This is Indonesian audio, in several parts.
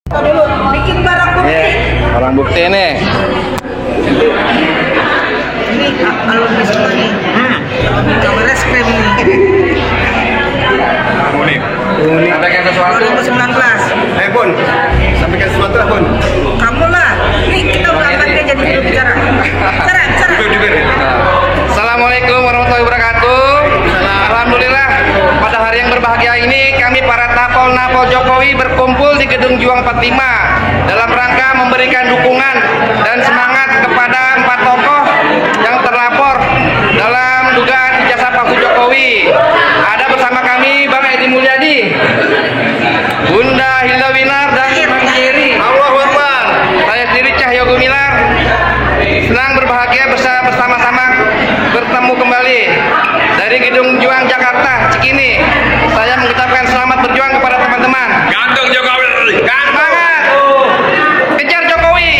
Dulu bikin barang bukti. Barang bukti nih. Ini alumni semua nih. Kabar reskrim ini. Sampaikan sesuatu. 2019. Bun, sampaikan sesuatu lah Bun. Kamu lah. Nih kita udah angkat dia jadi juru bicara. Bicara. Assalamualaikum warahmatullahi wabarakatuh. Alhamdulillah pada hari yang berbahagia ini kami para Napol Jokowi berkumpul di Gedung Juang 45 dalam rangka memberikan dukungan dan semangat kepada 4 tokoh yang terlapor dalam dugaan ijazah palsu Jokowi. Ada bersama kami Bang Edi Mulyadi, Bunda Hilda Winar dan Bang Jerry. Allahu Akbar. Saya sendiri Cahyo Gumilar. Senang berbahagia bersama-sama bertemu kembali dari Gedung Juang Jakarta Cikini. Saya mengucapkan selamat berjuang kepada teman-teman. Gantung Jokowi. Semangat. Kejar Jokowi.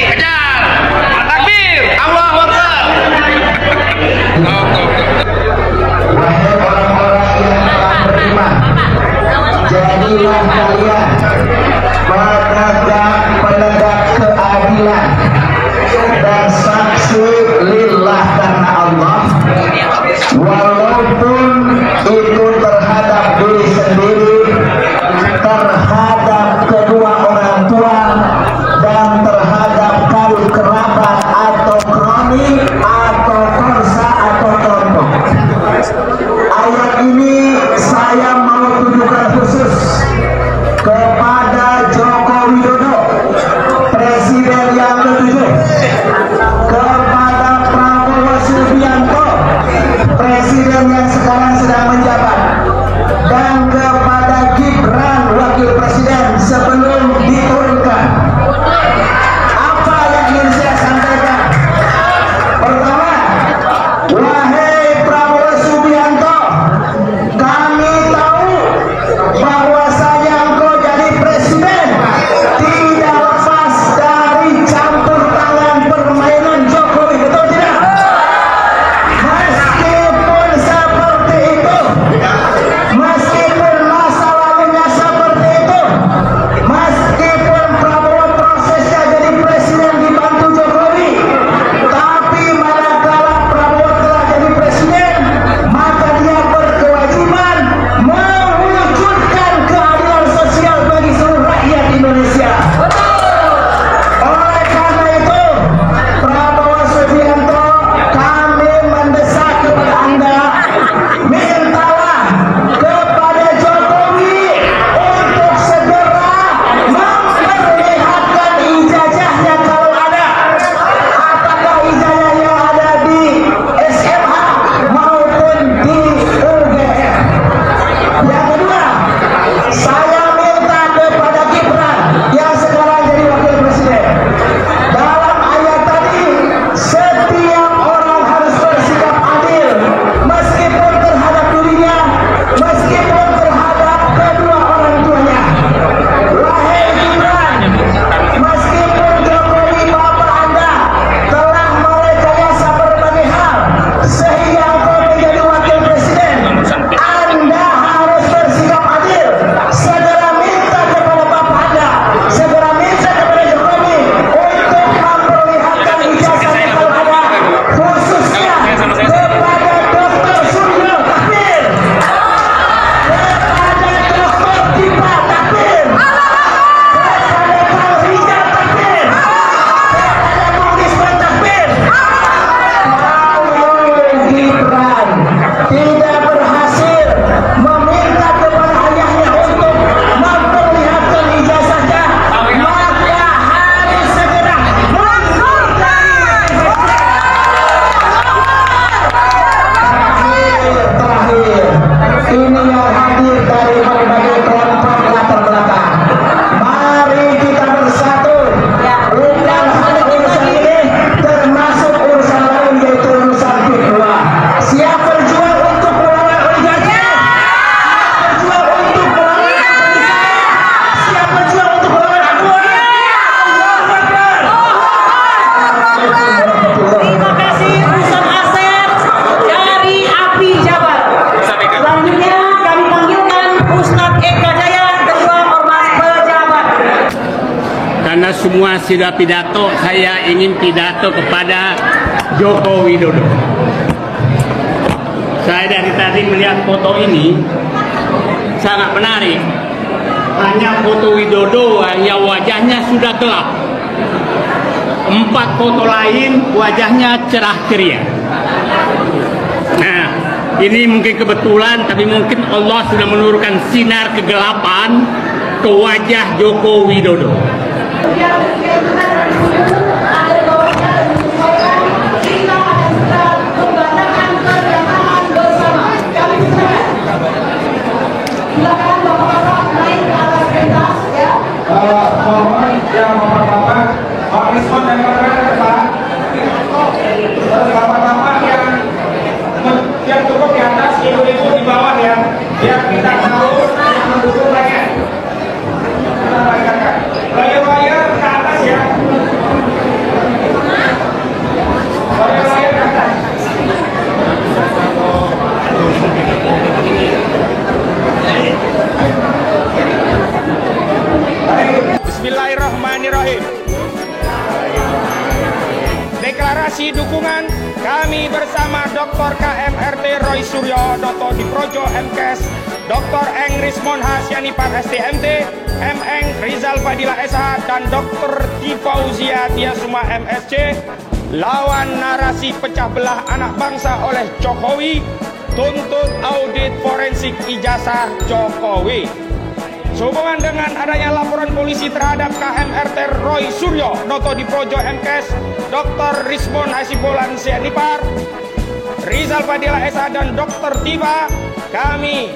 karena semua sudah pidato, saya ingin pidato kepada Joko Widodo. Saya dari tadi melihat foto ini sangat menarik. Hanya foto Widodo, hanya wajahnya sudah gelap. 4 foto lain wajahnya cerah ceria. Nah, ini mungkin kebetulan, tapi mungkin Allah sudah menurunkan sinar kegelapan ke wajah Joko Widodo. Pak Rismon dan kawan-kawan Pak, bapak-bapak yang cukup di atas, ibu-ibu di bawah ya, biar kita tahu mendukung rakyat. Kita bayarkan, layar-layar ke atas ya, layar-layar ke atas. Bismillahirrahmanirrahim. Deklarasi dukungan kami bersama Dr. KMRT Roy Suryo Noto Diprojo MKes, Dr. Eng Rismon Hasyanipar STMT, Eng Rizal Fadila SH, dan Dr. Tifauzia Tiasuma MSC lawan narasi pecah belah anak bangsa oleh Jokowi, tuntut audit forensik ijazah Jokowi. Sehubungan dengan adanya laporan polisi terhadap KMRT Roy Suryo Noto Diprojo MKes, Dr. Rismon Hasibulan Hasyanipar, Rizal Fadila SH, dan Dr. Tifa, kami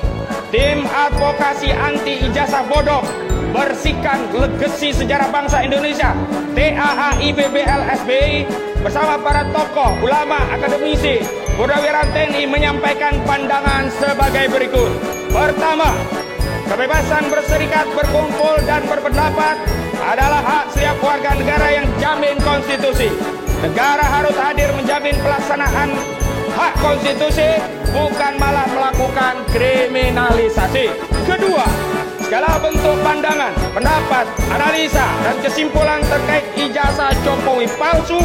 tim advokasi anti ijazah bodong bersihkan legasi sejarah bangsa Indonesia TAHI BBL SBI bersama para tokoh, ulama, akademisi, purnawirawan TNI menyampaikan pandangan sebagai berikut. Pertama, kebebasan berserikat, berkumpul, dan berpendapat adalah hak setiap warga negara yang jamin konstitusi. Negara harus hadir menjamin pelaksanaan hak konstitusi, bukan malah melakukan kriminalisasi. Kedua, segala bentuk pandangan, pendapat, analisa, dan kesimpulan terkait ijazah Jokowi palsu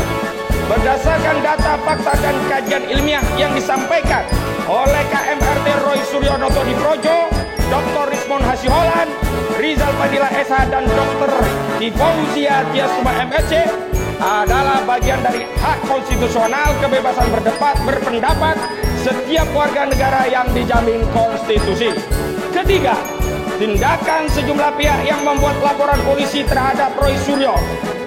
berdasarkan data, fakta, dan kajian ilmiah yang disampaikan oleh KMRT Roy Suryo Noto Diprojo, Dr. Rismon Hasiholan, Rizal Fadila SH, dan Dr. Tifauzia Tiasuma MSC adalah bagian dari hak konstitusional kebebasan berpendapat setiap warga negara yang dijamin konstitusi. Ketiga, tindakan sejumlah pihak yang membuat laporan polisi terhadap Roy Suryo,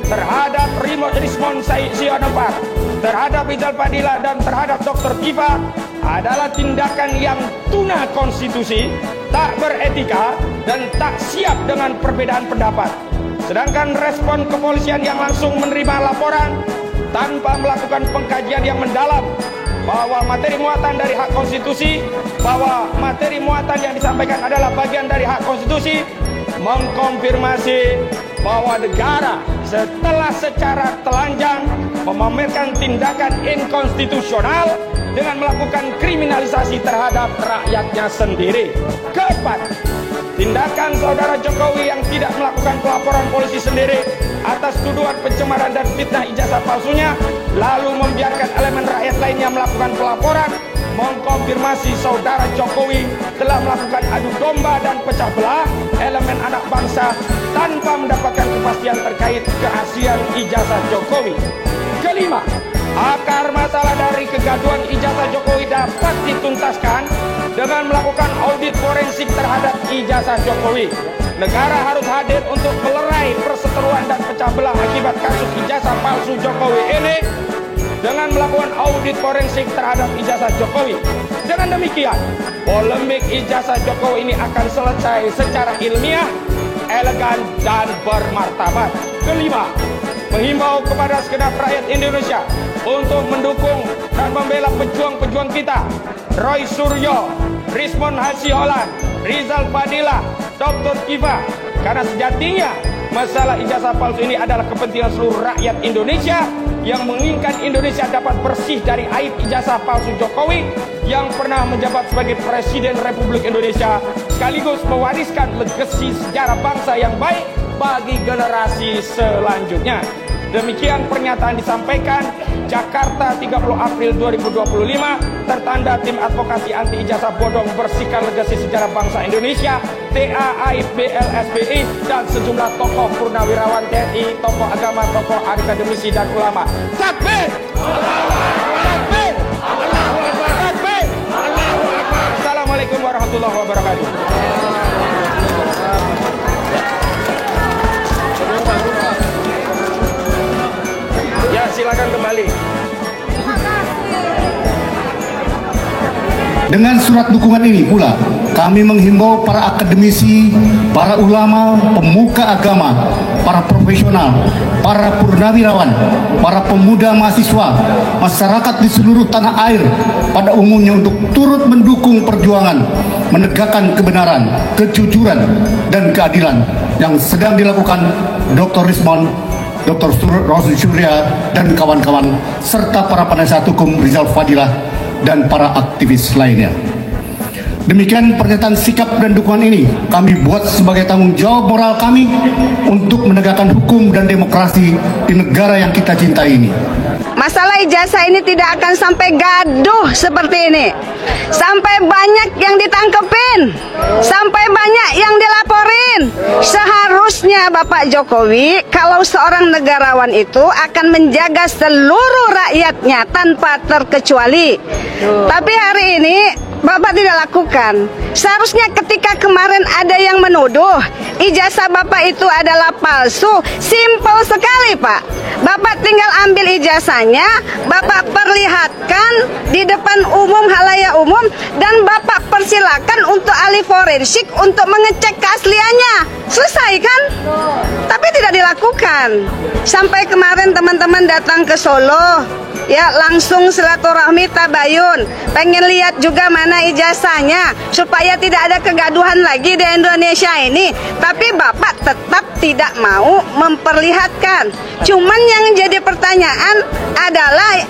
terhadap Rismon Hasyanipar, terhadap Rizal Fadila, dan terhadap Dr. Tifa adalah tindakan yang tuna konstitusi, tak beretika, dan tak siap dengan perbedaan pendapat. Sedangkan respon kepolisian yang langsung menerima laporan tanpa melakukan pengkajian yang mendalam bahwa materi muatan dari hak konstitusi, bahwa materi muatan yang disampaikan adalah bagian dari hak konstitusi, mengkonfirmasi bahwa negara setelah secara telanjang memamerkan tindakan inkonstitusional dengan melakukan kriminalisasi terhadap rakyatnya sendiri. Keempat, tindakan saudara Jokowi yang tidak melakukan pelaporan polisi sendiri atas tuduhan pencemaran dan fitnah ijazah palsunya, lalu membiarkan elemen rakyat lainnya melakukan pelaporan, mengkonfirmasi saudara Jokowi telah melakukan adu domba dan pecah belah elemen anak bangsa tanpa mendapatkan kepastian terkait keaslian ijazah Jokowi. Kelima, akar masalah dari kegaduhan ijazah Jokowi dapat dituntaskan dengan melakukan audit forensik terhadap ijazah Jokowi. Negara harus hadir untuk melerai perseteruan dan pecah belah akibat kasus ijazah palsu Jokowi ini dengan melakukan audit forensik terhadap ijazah Jokowi. Dengan demikian, polemik ijazah Jokowi ini akan selesai secara ilmiah, elegan, dan bermartabat. Kelima, menghimbau kepada segenap rakyat Indonesia untuk mendukung dan membela pejuang-pejuang kita, Roy Suryo, Rismon Hasyiholan, Rizal Fadila, Dr. Tifa, karena sejatinya Masalah ijazah palsu ini adalah kepentingan seluruh rakyat Indonesia yang menginginkan Indonesia dapat bersih dari aib ijazah palsu Jokowi yang pernah menjabat sebagai Presiden Republik Indonesia, sekaligus mewariskan legasi sejarah bangsa yang baik bagi generasi selanjutnya. Demikian pernyataan disampaikan Jakarta 30 April 2025, tertanda Tim Advokasi Anti Ijazah Bodong Bersihkan Legasi Sejarah Bangsa Indonesia, TAAIBLSBI, dan sejumlah tokoh purnawirawan TNI, tokoh agama, tokoh akademisi, dan ulama. Takbir! Takbir! Takbir! Assalamualaikum warahmatullahi wabarakatuh. Ya, silakan kembali. Dengan surat dukungan ini pula, kami menghimbau para akademisi, para ulama, pemuka agama, para profesional, para purnawirawan, para pemuda mahasiswa, masyarakat di seluruh tanah air pada umumnya untuk turut mendukung perjuangan menegakkan kebenaran, kejujuran, dan keadilan yang sedang dilakukan Dr. Rismon, Dr. Roy Suryo, dan kawan-kawan, serta para penasihat hukum Rizal Fadilah dan para aktivis lainnya. Demikian pernyataan sikap dan dukungan ini kami buat sebagai tanggung jawab moral kami untuk menegakkan hukum dan demokrasi di negara yang kita cintai ini. Masalah ijazah ini tidak akan sampai gaduh seperti ini. Sampai banyak yang ditangkepin, sampai banyak yang dilaporin. Seharusnya Bapak Jokowi, kalau seorang negarawan itu akan menjaga seluruh rakyatnya tanpa terkecuali. Tapi hari ini Bapak tidak lakukan. Seharusnya ketika kemarin ada yang menuduh ijazah Bapak itu adalah palsu, simpel sekali Pak. Bapak tinggal ambil ijazahnya, Bapak perlihatkan di depan umum, halayak umum, dan Bapak persilakan untuk ahli forensik untuk mengecek keasliannya. Selesai kan? Tapi tidak dilakukan. Sampai kemarin teman-teman datang ke Solo, ya langsung silaturahmi tabayun, pengen lihat juga mana ijazahnya supaya tidak ada kegaduhan lagi di Indonesia ini. Tapi Bapak tetap tidak mau memperlihatkan. Cuman yang jadi pertanyaan adalah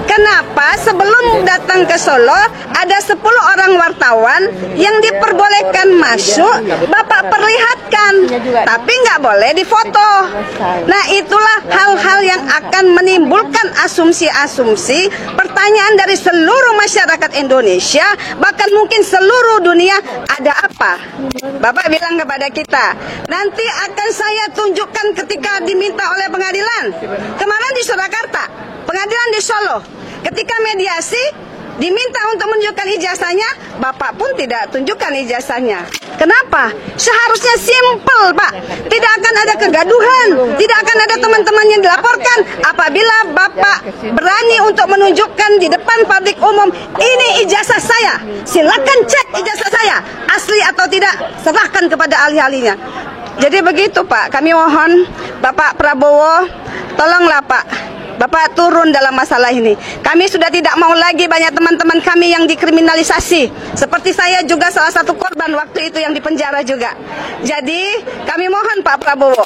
kenapa sebelum datang ke Solo ada 10 orang wartawan yang diperbolehkan masuk, Bapak perlihatkan, tapi nggak boleh difoto. Nah itulah hal-hal yang akan menimbulkan asumsi-asumsi, pertanyaan dari seluruh masyarakat Indonesia, bahkan mungkin seluruh dunia, ada apa? Bapak bilang kepada kita, nanti akan saya tunjukkan ketika diminta oleh pengadilan. Kemarin di Surakarta, pengadilan di Solo, ketika mediasi diminta untuk menunjukkan ijazahnya, Bapak pun tidak tunjukkan ijazahnya. Kenapa? Seharusnya simpel Pak. Tidak akan ada kegaduhan, tidak akan ada teman-teman yang dilaporkan apabila Bapak berani untuk menunjukkan di depan publik umum, ini ijazah saya, silakan cek ijazah saya asli atau tidak, serahkan kepada ahli-ahlinya. Jadi begitu Pak, kami mohon Bapak Prabowo, tolonglah Pak, Bapak turun dalam masalah ini. Kami sudah tidak mau lagi banyak teman-teman kami yang dikriminalisasi. Seperti saya juga salah satu korban waktu itu yang dipenjara juga. Jadi kami mohon Pak Prabowo,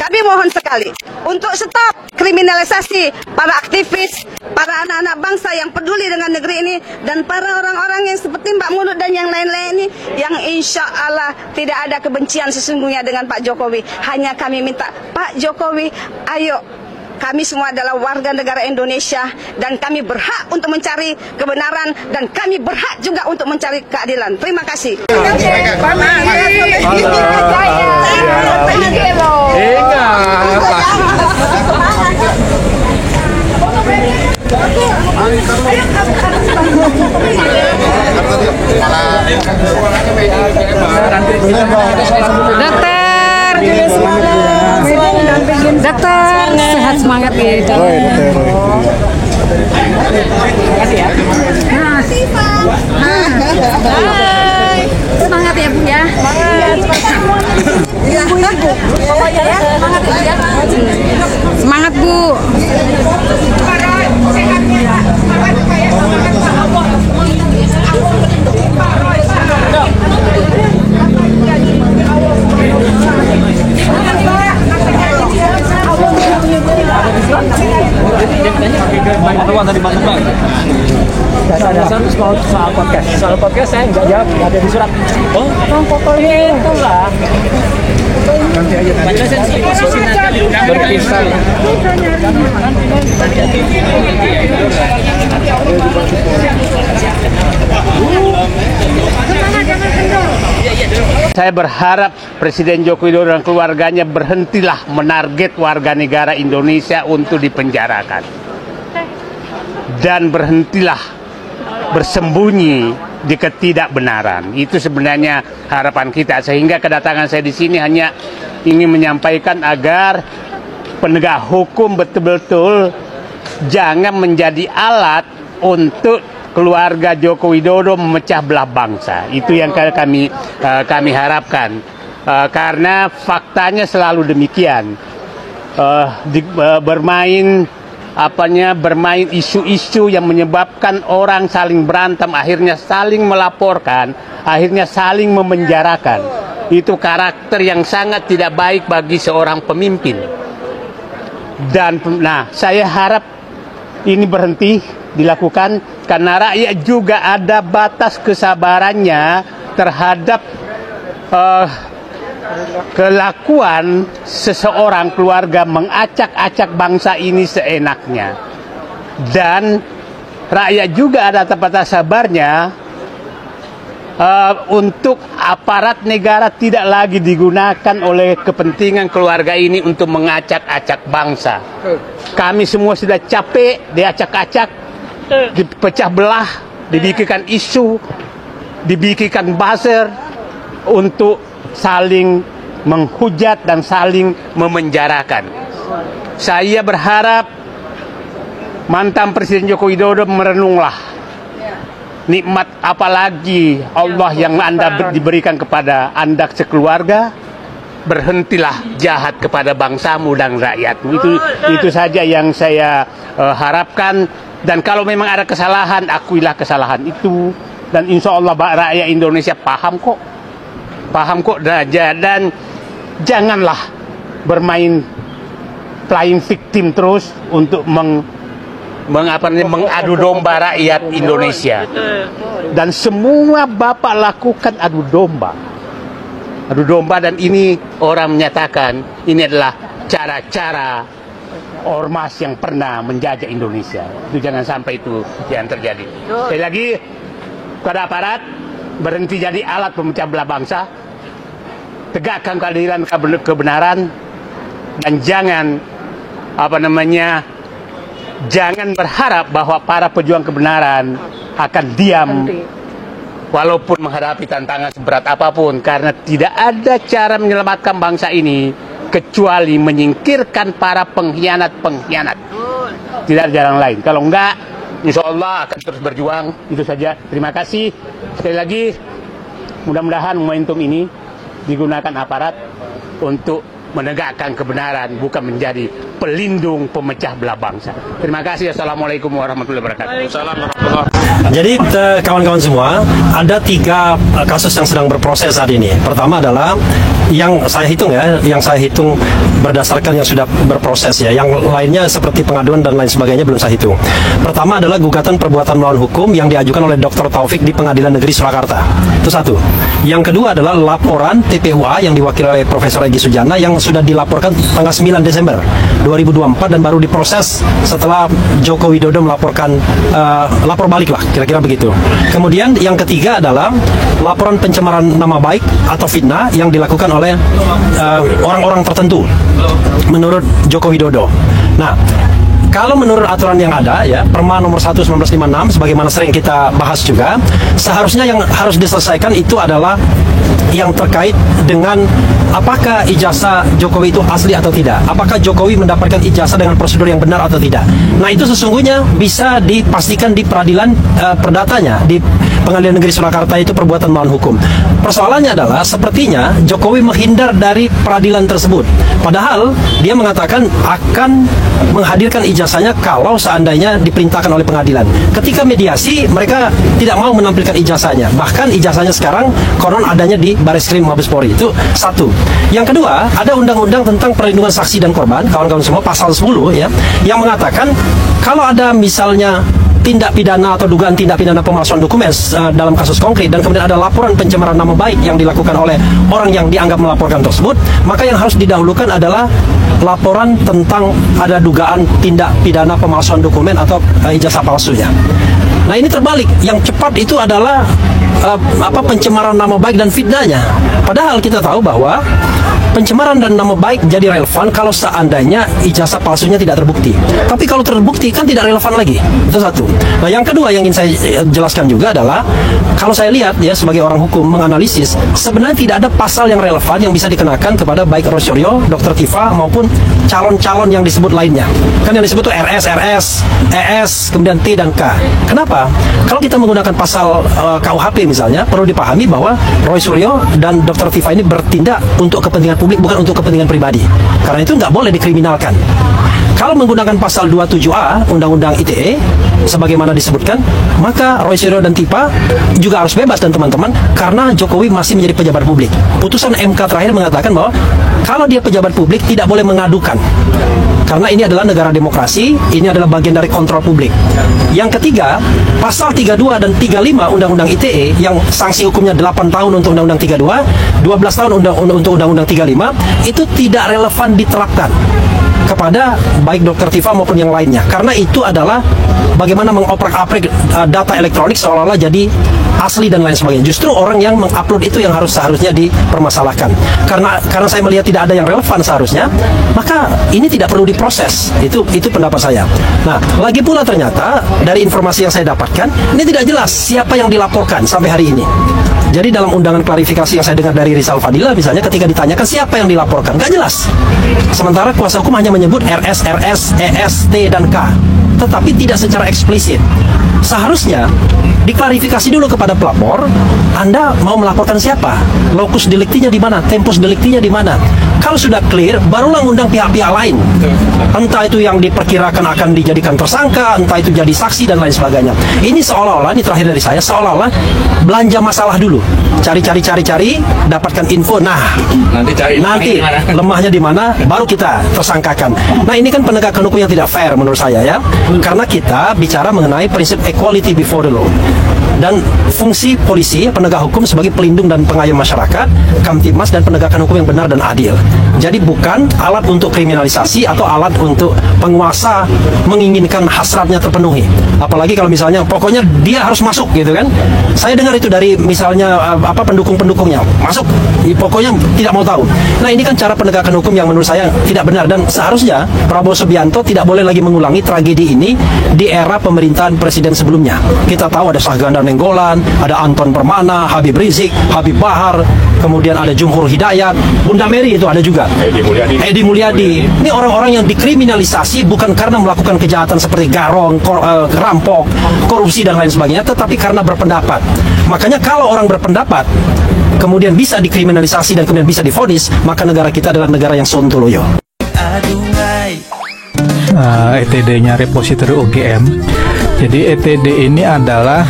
kami mohon sekali untuk stop kriminalisasi para aktivis, para anak-anak bangsa yang peduli dengan negeri ini, dan para orang-orang yang seperti Mbak Munut dan yang lain-lain ini, yang insya Allah tidak ada kebencian sesungguhnya dengan Pak Jokowi. Hanya kami minta, Pak Jokowi, ayo, kami semua adalah warga negara Indonesia dan kami berhak untuk mencari kebenaran dan kami berhak juga untuk mencari keadilan. Terima kasih. Dokter, sehat semangat ya. Semangat ya Bu ya. Semangat Bu. Semangat Dasar soal podcast. Soal podcast saya nggak jawab, nggak ada di surat. Oh, fotonya itulah. Nanti aja. Berpisah. Saya berharap Presiden Joko Widodo dan keluarganya berhentilah menarget warga negara Indonesia untuk dipenjarakan. Dan berhentilah bersembunyi di ketidakbenaran. Itu sebenarnya harapan kita. Sehingga kedatangan saya di sini hanya ingin menyampaikan agar penegak hukum betul-betul jangan menjadi alat untuk keluarga Joko Widodo memecah belah bangsa. Itu yang kami harapkan. Karena faktanya selalu demikian. Bermain isu-isu yang menyebabkan orang saling berantem, akhirnya saling melaporkan, akhirnya saling memenjarakan. Itu karakter yang sangat tidak baik bagi seorang pemimpin. Dan saya harap ini berhenti dilakukan karena rakyat juga ada batas kesabarannya terhadap kelakuan seseorang keluarga mengacak-acak bangsa ini seenaknya. Dan rakyat juga ada batas sabarnya untuk aparat negara tidak lagi digunakan oleh kepentingan keluarga ini untuk mengacak-acak bangsa. Kami semua sudah capek diacak-acak, dipecah belah, dibikinkan isu, dibikinkan buzzer untuk saling menghujat dan saling memenjarakan. Saya berharap mantan Presiden Joko Widodo merenunglah nikmat apalagi Allah yang Anda diberikan kepada Anda sekeluarga. Berhentilah jahat kepada bangsamu dan rakyatmu. Itu saja yang saya harapkan. Dan kalau memang ada kesalahan, akuilah kesalahan itu. Dan insya Allah rakyat Indonesia paham kok. Dan janganlah bermain playing victim terus untuk mengadu domba rakyat Indonesia. Dan semua Bapak lakukan adu domba, dan ini orang menyatakan ini adalah cara-cara ormas yang pernah menjajah Indonesia. Itu jangan sampai itu yang terjadi. Sekali lagi kepada aparat, berhenti jadi alat pemecah belah bangsa, tegakkan keadilan kebenaran, dan jangan jangan berharap bahwa para pejuang kebenaran akan diam walaupun menghadapi tantangan seberat apapun, karena tidak ada cara menyelamatkan bangsa ini kecuali menyingkirkan para pengkhianat-pengkhianat. Tidak ada jalan lain. Kalau enggak, insya Allah akan terus berjuang. Itu saja. Terima kasih. Sekali lagi, mudah-mudahan momentum ini digunakan aparat untuk menegakkan kebenaran, bukan menjadi pelindung pemecah belah bangsa. Terima kasih. Assalamualaikum warahmatullahi wabarakatuh. Jadi kawan-kawan semua, ada 3 kasus yang sedang berproses saat ini. Pertama adalah yang saya hitung berdasarkan yang sudah berproses ya. Yang lainnya seperti pengaduan dan lain sebagainya belum saya hitung. Pertama adalah gugatan perbuatan melawan hukum yang diajukan oleh Dr. Taufik di Pengadilan Negeri Surakarta. Itu satu. Yang kedua adalah laporan TPUA yang diwakili oleh Profesor Egy Sujana yang sudah dilaporkan tanggal 9 Desember 2024 dan baru diproses setelah Joko Widodo melaporkan lapor balik lah, kira-kira begitu. Kemudian yang ketiga adalah laporan pencemaran nama baik atau fitnah yang dilakukan oleh orang-orang tertentu menurut Joko Widodo. Nah, kalau menurut aturan yang ada ya, Perma nomor 1 1956 sebagaimana sering kita bahas juga, seharusnya yang harus diselesaikan itu adalah yang terkait dengan apakah ijazah Jokowi itu asli atau tidak. Apakah Jokowi mendapatkan ijazah dengan prosedur yang benar atau tidak. Nah, itu sesungguhnya bisa dipastikan di peradilan perdatanya, di Pengadilan Negeri Surakarta itu perbuatan melawan hukum. Persoalannya adalah sepertinya Jokowi menghindar dari peradilan tersebut. Padahal dia mengatakan akan menghadirkan ijazahnya kalau seandainya diperintahkan oleh pengadilan. Ketika mediasi, mereka tidak mau menampilkan ijazahnya. Bahkan ijazahnya sekarang konon adanya di Bareskrim Mabes Polri. Itu satu. Yang kedua, ada undang-undang tentang perlindungan saksi dan korban, kawan-kawan semua, pasal 10 ya, yang mengatakan kalau ada misalnya tindak pidana atau dugaan tindak pidana pemalsuan dokumen dalam kasus konkret dan kemudian ada laporan pencemaran nama baik yang dilakukan oleh orang yang dianggap melaporkan tersebut, maka yang harus didahulukan adalah laporan tentang ada dugaan tindak pidana pemalsuan dokumen atau ijazah palsunya. Nah, ini terbalik. Yang cepat itu adalah pencemaran nama baik dan fitnahnya. Padahal kita tahu bahwa pencemaran dan nama baik jadi relevan kalau seandainya ijazah palsunya tidak terbukti. Tapi kalau terbukti kan tidak relevan lagi. Itu satu. Nah, yang kedua yang ingin saya jelaskan juga adalah kalau saya lihat ya sebagai orang hukum menganalisis, sebenarnya tidak ada pasal yang relevan yang bisa dikenakan kepada baik Roy Suryo, Dr. Tifa maupun calon-calon yang disebut lainnya. Kan yang disebut itu RS, ES, kemudian T dan K. Kenapa? Kalau kita menggunakan pasal KUHP misalnya, perlu dipahami bahwa Roy Suryo dan Dr. Tifa ini bertindak untuk kepentingan publik, bukan untuk kepentingan pribadi. Karena itu nggak boleh dikriminalkan. Kalau menggunakan pasal 27A Undang-Undang ITE sebagaimana disebutkan, maka Roy Suryo dan Tifa juga harus bebas dan teman-teman, karena Jokowi masih menjadi pejabat publik. Putusan MK terakhir mengatakan bahwa kalau dia pejabat publik tidak boleh mengadukan. Karena ini adalah negara demokrasi, ini adalah bagian dari kontrol publik. Yang ketiga, pasal 32 dan 35 Undang-Undang ITE yang sanksi hukumnya 8 tahun untuk Undang-Undang 32, 12 tahun untuk Undang-Undang 35, itu tidak relevan diterapkan kepada baik Dr. Tifa maupun yang lainnya. Karena itu adalah bagaimana mengoprak-aprik data elektronik seolah-olah jadi asli dan lain sebagainya. Justru orang yang mengupload itu yang seharusnya dipermasalahkan. Karena saya melihat tidak ada yang relevan seharusnya, maka ini tidak perlu diproses. Itu pendapat saya. Nah, lagi pula ternyata dari informasi yang saya dapatkan, ini tidak jelas siapa yang dilaporkan sampai hari ini. Jadi dalam undangan klarifikasi yang saya dengar dari Rizal Fadila misalnya, ketika ditanyakan siapa yang dilaporkan, nggak jelas. Sementara kuasa hukum hanya menyebut RS, ES, T, dan K, tetapi tidak secara eksplisit. Seharusnya diklarifikasi dulu kepada pelapor, Anda mau melaporkan siapa? Locus delictinya di mana? Tempus delictinya di mana? Kalau sudah clear, barulah undang pihak-pihak lain. Entah itu yang diperkirakan akan dijadikan tersangka, entah itu jadi saksi dan lain sebagainya. Ini seolah-olah, ini terakhir dari saya, seolah-olah belanja masalah dulu. Cari, dapatkan info. Nah, nanti lemahnya di mana, baru kita tersangkakan. Nah, ini kan penegakan hukum yang tidak fair menurut saya ya. Karena kita bicara mengenai prinsip equality before the law. Dan fungsi polisi, penegak hukum sebagai pelindung dan pengayom masyarakat, Kamtibmas dan penegakan hukum yang benar dan adil. Jadi bukan alat untuk kriminalisasi atau alat untuk penguasa menginginkan hasratnya terpenuhi. Apalagi kalau misalnya pokoknya dia harus masuk gitu kan. Saya dengar itu dari misalnya pendukung-pendukungnya, masuk, pokoknya tidak mau tahu. Nah, ini kan cara penegakan hukum yang menurut saya tidak benar, dan seharusnya Prabowo Subianto tidak boleh lagi mengulangi tragedi ini di era pemerintahan presiden sebelumnya. Kita tahu ada Syahganda Nenggolan, ada Anton Permana, Habib Rizik, Habib Bahar, kemudian ada Jumhur Hidayat, Bunda Mary itu ada juga, Edi Mulyadi. Ini orang-orang yang dikriminalisasi bukan karena melakukan kejahatan seperti garong, rampok, korupsi dan lain sebagainya, tetapi karena berpendapat. Makanya kalau orang berpendapat kemudian bisa dikriminalisasi dan kemudian bisa divonis, maka negara kita adalah negara yang sontoloyo. ETD-nya repository UGM. Jadi ETD ini adalah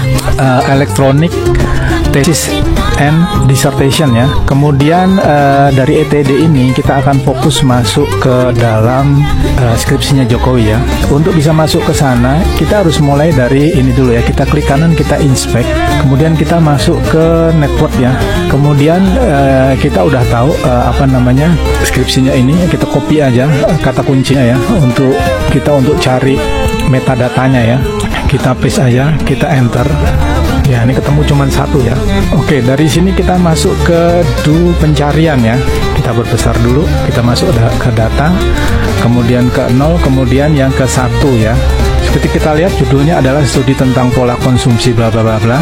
electronic thesis and dissertation ya. Kemudian dari ETD ini kita akan fokus masuk ke dalam skripsinya Jokowi ya. Untuk bisa masuk ke sana kita harus mulai dari ini dulu ya. Kita klik kanan, kita inspect, kemudian kita masuk ke network ya. Kemudian kita udah tahu skripsinya ini, kita copy aja kata kuncinya ya untuk cari metadatanya ya. Kita paste aja, kita enter. Ya, ini ketemu cuma satu ya. Oke, dari sini kita masuk ke pencarian ya. Kita berbesar dulu, kita masuk ke data, kemudian ke 0, kemudian yang ke 1 ya. Seperti kita lihat judulnya adalah studi tentang pola konsumsi bla bla bla bla.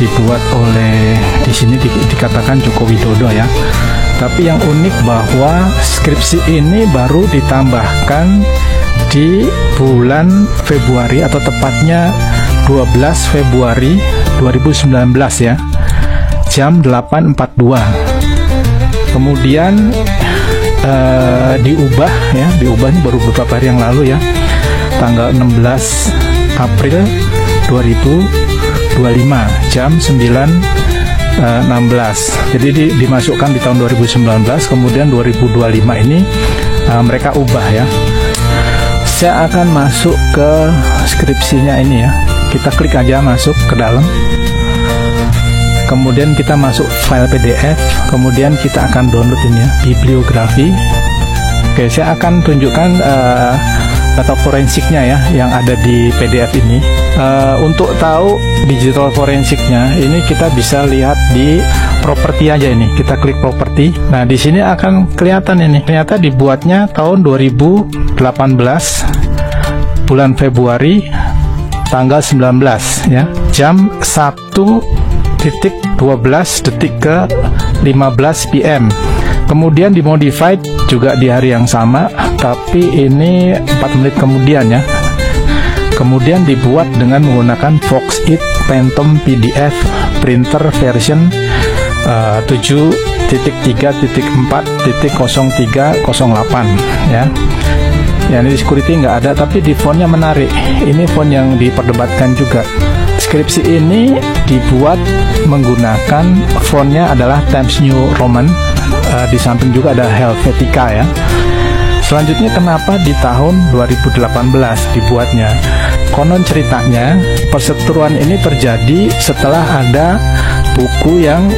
Dibuat oleh di sini dikatakan Joko Widodo ya. Tapi yang unik bahwa skripsi ini baru ditambahkan di bulan Februari atau tepatnya 12 Februari 2019 ya, jam 8.42. Kemudian diubah ini baru beberapa hari yang lalu ya, tanggal 16 April 2025 jam 9.16. Jadi dimasukkan di tahun 2019, kemudian 2025 ini mereka ubah ya. Saya akan masuk ke skripsinya ini ya. Kita klik aja masuk ke dalam. Kemudian kita masuk file PDF, kemudian kita akan download ini ya, bibliografi. Oke, saya akan tunjukkan data forensiknya ya yang ada di PDF ini. Untuk tahu digital forensiknya ini kita bisa lihat di properti aja ini. Kita klik properti. Nah, di sini akan kelihatan ini. Ternyata dibuatnya tahun 2018 bulan Februari tanggal 19 ya. Jam 1:12 ke 15 PM. Kemudian dimodified juga di hari yang sama, tapi ini 4 menit kemudian ya. Kemudian dibuat dengan menggunakan Foxit Phantom PDF printer version 7.3.4.0308 ya. Ya, ini di security nggak ada, tapi di fontnya menarik. Ini font yang diperdebatkan juga. Skripsi ini dibuat menggunakan fontnya adalah Times New Roman. Di samping juga ada Helvetica ya. Selanjutnya kenapa di tahun 2018 dibuatnya? Konon ceritanya perseteruan ini terjadi setelah ada buku yang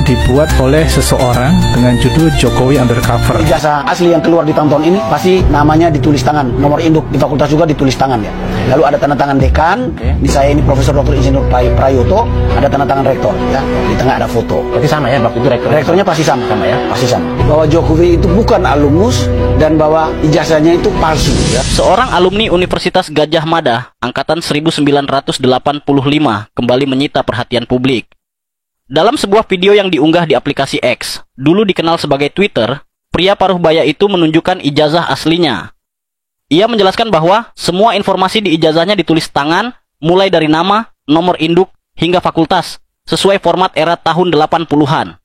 dibuat oleh seseorang dengan judul Jokowi Undercover. Ijazah asli yang keluar di tahun-tahun ini pasti namanya ditulis tangan, nomor induk di fakultas juga ditulis tangan ya. Lalu ada tanda tangan dekan, di saya ini Profesor Dr. Insinyur Prayoto, ada tanda tangan rektor ya. Di tengah ada foto. Berarti sama ya, waktu itu rektornya pasti sama ya, pasti sama. Bahwa Jokowi itu bukan alumnus dan bahwa ijazahnya itu palsu ya. Seorang alumni Universitas Gadjah Mada angkatan 1985 kembali menyita perhatian publik. Dalam sebuah video yang diunggah di aplikasi X, dulu dikenal sebagai Twitter, pria paruh baya itu menunjukkan ijazah aslinya. Ia menjelaskan bahwa semua informasi di ijazahnya ditulis tangan, mulai dari nama, nomor induk, hingga fakultas, sesuai format era tahun 80-an.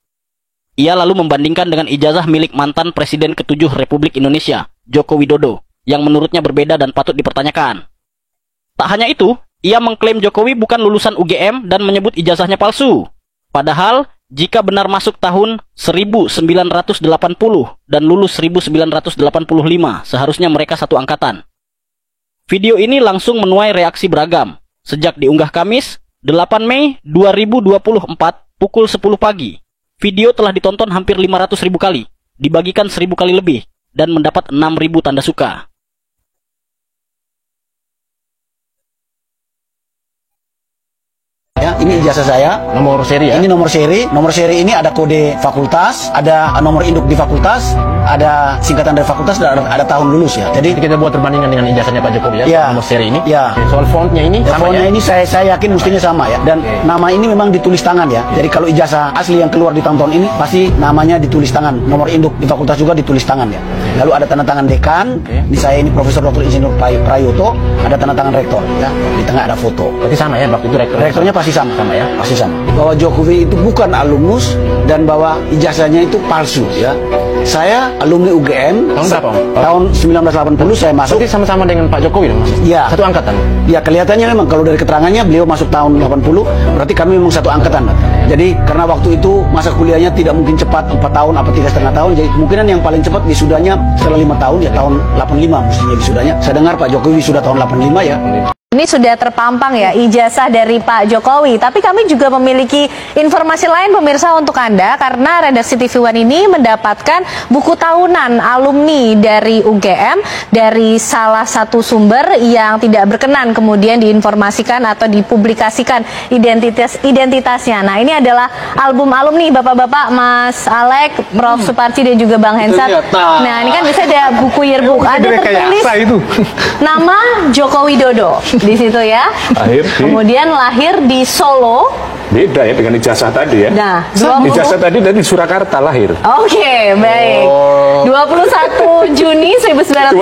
Ia lalu membandingkan dengan ijazah milik mantan Presiden ke-7 Republik Indonesia, Joko Widodo, yang menurutnya berbeda dan patut dipertanyakan. Tak hanya itu, ia mengklaim Jokowi bukan lulusan UGM dan menyebut ijazahnya palsu. Padahal, jika benar masuk tahun 1980 dan lulus 1985, seharusnya mereka satu angkatan. Video ini langsung menuai reaksi beragam. Sejak diunggah Kamis, 8 Mei 2024, pukul 10 pagi. Video telah ditonton hampir 500.000 kali, dibagikan 1.000 kali lebih, dan mendapat 6.000 tanda suka. Ya, ini ijazah saya, nomor seri ya. Ini nomor seri ini ada kode fakultas, ada nomor induk di fakultas, ada singkatan dari fakultas, dan ada tahun lulus ya. Jadi kita buat perbandingan dengan ijazahnya Pak Jokowi ya, ya nomor seri ini. Ya. Soal fontnya ini sama fontnya ya? ini saya yakin mestinya sama ya. Dan nama ini memang ditulis tangan ya. Jadi kalau ijazah asli yang keluar di tahun-tahun ini pasti namanya ditulis tangan, nomor induk di fakultas juga ditulis tangan ya. Lalu ada tanda tangan dekan, di saya ini Profesor Dr. Insinyur Prayoto, ada tanda tangan rektor ya. Di tengah ada foto. Berarti sama ya, waktu itu rektornya pasti sama ya, pasti sama. Bahwa Jokowi itu bukan alumnus dan bahwa ijazahnya itu palsu ya. Saya alumni UGM. Tahun berapa? Tahun 1980 saya masuk. Berarti sama-sama dengan Pak Jokowi dong Mas? Iya. Satu angkatan? Ya kelihatannya memang kalau dari keterangannya beliau masuk tahun 80, berarti kami memang satu angkatan. Jadi karena waktu itu masa kuliahnya tidak mungkin cepat 4 tahun apa 3,5 tahun, jadi kemungkinan yang paling cepat wisudanya setelah 5 tahun ya tahun 85 mestinya wisudanya. Saya dengar Pak Jokowi sudah tahun 85 ya. Ini sudah terpampang ya ijazah dari Pak Jokowi. Tapi kami juga memiliki informasi lain pemirsa untuk Anda, karena redaksi TV One ini mendapatkan buku tahunan alumni dari UGM dari salah satu sumber yang tidak berkenan kemudian diinformasikan atau dipublikasikan identitasnya. Nah, ini adalah album alumni Bapak-bapak, Mas Alek, Prof. Suparci dan juga Bang Hensat. Nah, ini kan bisa ada buku yearbook, ada tertulis nama Joko Widodo di situ ya. Kemudian lahir di Solo Beda ya dengan ijazah tadi ya. Nah, ijazah tadi dari Surakarta lahir. Oke, baik. 21 Juni 1961,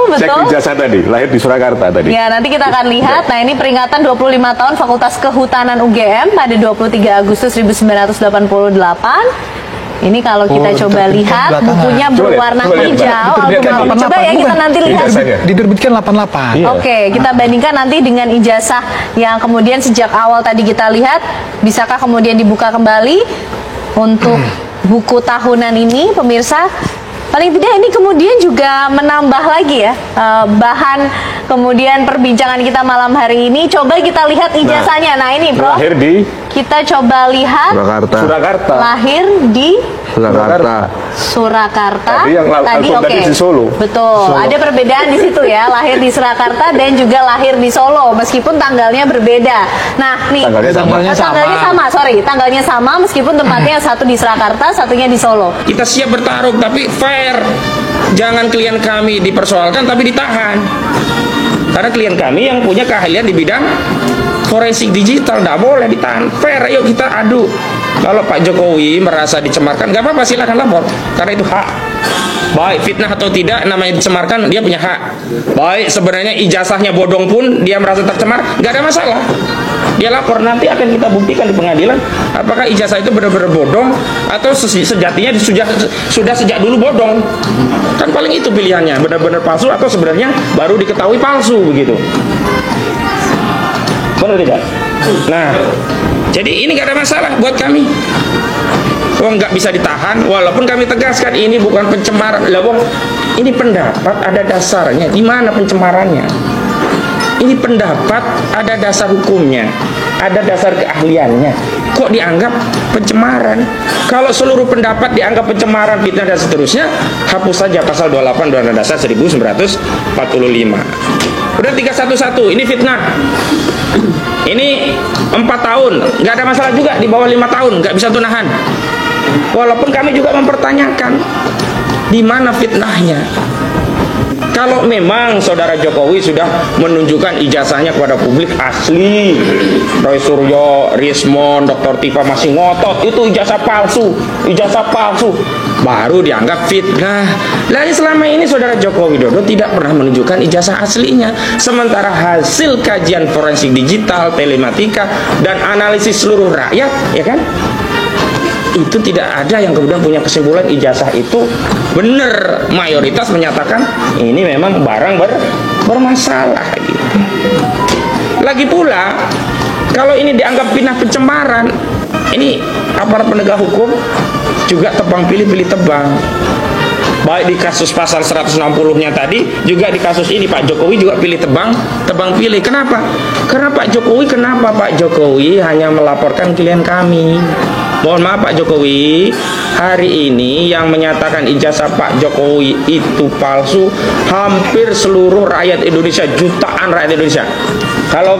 betul? Cek ijazah tadi, lahir di Surakarta tadi. Ya, nanti kita akan lihat. Nah, ini peringatan 25 tahun Fakultas Kehutanan UGM pada 23 Agustus 1988. Ini kalau kita coba lihat bukunya berwarna hijau. Coba ya kita nanti lihat. Diterbitkan 88. Oke, kita bandingkan nanti dengan ijazah yang kemudian sejak awal tadi kita lihat. Bisakah kemudian dibuka kembali untuk buku tahunan ini, pemirsa? Paling tidak ini kemudian juga menambah lagi ya bahan kemudian perbincangan kita malam hari ini. Coba kita lihat ijazahnya. Nah ini Prof, lahir di kita coba lihat Surakarta. Lahir di Surakarta. Tadi di Solo. Betul. Ada perbedaan di situ ya. Lahir di Surakarta dan juga lahir di Solo, meskipun tanggalnya berbeda. Nah, nih tanggalnya sama. Tanggalnya sama meskipun tempatnya satu di Surakarta, satunya di Solo. Kita siap bertarung tapi fair. Jangan klien kami dipersoalkan tapi ditahan. Karena klien kami yang punya keahlian di bidang forensik digital, tidak boleh ditahan. Fair, ayo kita adu. Kalau Pak Jokowi merasa dicemarkan, nggak apa-apa, silakan lapor. Karena itu hak. Baik fitnah atau tidak, namanya dicemarkan, dia punya hak. Baik sebenarnya ijazahnya bodong pun, dia merasa tercemar, nggak ada masalah. Dia lapor, nanti akan kita buktikan di pengadilan apakah ijazah itu benar-benar bodong atau sejatinya sudah sejak dulu bodong. Kan paling itu pilihannya, benar-benar palsu atau sebenarnya baru diketahui palsu begitu. Benar tidak? Nah, jadi ini nggak ada masalah buat kami. Wong nggak bisa ditahan, walaupun kami tegaskan ini bukan pencemaran. Lah wong, ini pendapat ada dasarnya. Di mana pencemarannya? Ini pendapat ada dasar hukumnya, ada dasar keahliannya. Kok dianggap pencemaran? Kalau seluruh pendapat dianggap pencemaran, fitnah dan seterusnya, hapus saja pasal 28 Undang-Undang Dasar 1945. Udah 311, ini fitnah. Ini 4 tahun, nggak ada masalah juga. Di bawah 5 tahun nggak bisa tunahan. Walaupun kami juga mempertanyakan di mana fitnahnya. Kalau memang saudara Jokowi sudah menunjukkan ijazahnya kepada publik asli, Roy Suryo, Rismon, Dr. Tifa masih ngotot itu ijazah palsu, baru dianggap fitnah. Lalu selama ini saudara Joko Widodo tidak pernah menunjukkan ijazah aslinya, sementara hasil kajian forensik digital, telematika, dan analisis seluruh rakyat, ya kan? Itu tidak ada yang kemudian punya kesimpulan ijazah itu benar. Mayoritas menyatakan ini memang barang bermasalah gitu. Lagi pula kalau ini dianggap fitnah pencemaran, ini aparat penegak hukum juga tebang pilih tebang. Baik di kasus pasal 160-nya tadi, juga di kasus ini Pak Jokowi juga pilih tebang pilih. Kenapa? Karena Pak Jokowi hanya melaporkan klien kami. Mohon maaf Pak Jokowi, hari ini yang menyatakan ijazah Pak Jokowi itu palsu hampir seluruh rakyat Indonesia, jutaan rakyat Indonesia. Kalau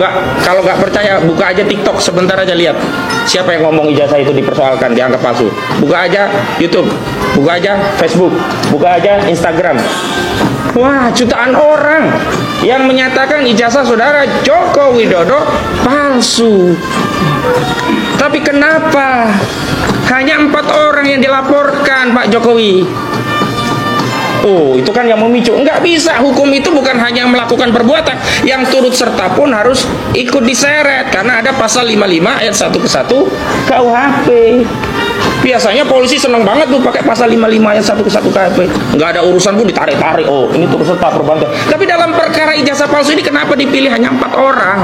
nggak percaya, buka aja TikTok sebentar aja, lihat siapa yang ngomong ijazah itu dipersoalkan, dianggap palsu. Buka aja YouTube, buka aja Facebook, buka aja Instagram. Wah, jutaan orang yang menyatakan ijazah saudara Joko Widodo palsu. Tapi kenapa hanya 4 orang yang dilaporkan Pak Jokowi? Oh, itu kan yang memicu. Enggak bisa, hukum itu bukan hanya melakukan perbuatan, yang turut serta pun harus ikut diseret. Karena ada pasal 55 ayat 1 ke 1 KUHP. Biasanya polisi senang banget tuh pakai pasal 55 ayat 1 ke 1 KUHP. Enggak ada urusan pun ditarik-tarik. Oh, ini turut serta perbuatan. Tapi dalam perkara ijazah palsu ini kenapa dipilih hanya 4 orang?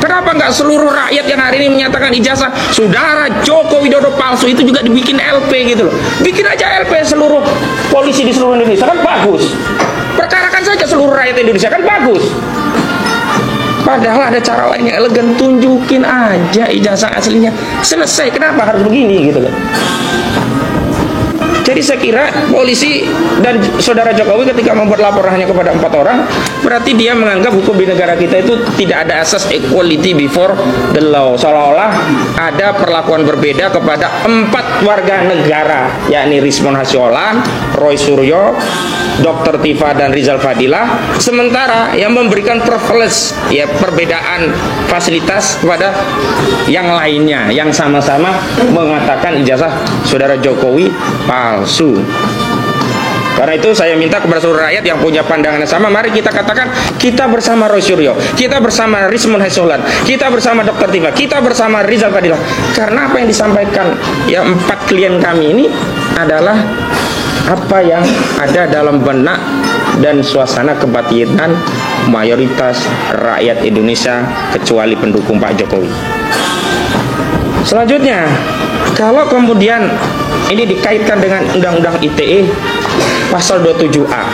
Kenapa nggak seluruh rakyat yang hari ini menyatakan ijazah saudara Joko Widodo palsu itu juga dibikin LP gitu loh? Bikin aja LP seluruh polisi di seluruh Indonesia, kan bagus. Perkarakan saja seluruh rakyat Indonesia, kan bagus. Padahal ada cara lain yang elegan, tunjukin aja ijazah aslinya, selesai. Kenapa harus begini gitu loh? Jadi saya kira polisi dan saudara Jokowi ketika membuat laporan hanya kepada 4 orang, berarti dia menganggap hukum di negara kita itu tidak ada asas equality before the law. Seolah-olah ada perlakuan berbeda kepada 4 warga negara, yakni Rismon Hasyolan, Roy Suryo, Dr. Tifa dan Rizal Fadilah, sementara yang memberikan privilege, ya, perbedaan fasilitas kepada yang lainnya yang sama-sama mengatakan ijazah saudara Jokowi palsu. Karena itu saya minta kepada seluruh rakyat yang punya pandangan yang sama, mari kita katakan kita bersama Roy Suryo, kita bersama Rismon Hasyolan, kita bersama Dr. Tifa, kita bersama Rizal Fadilah. Karena apa yang disampaikan ya 4 klien kami ini adalah apa yang ada dalam benak dan suasana kebatinan mayoritas rakyat Indonesia kecuali pendukung Pak Jokowi. Selanjutnya, kalau kemudian ini dikaitkan dengan Undang-Undang ITE pasal 27A,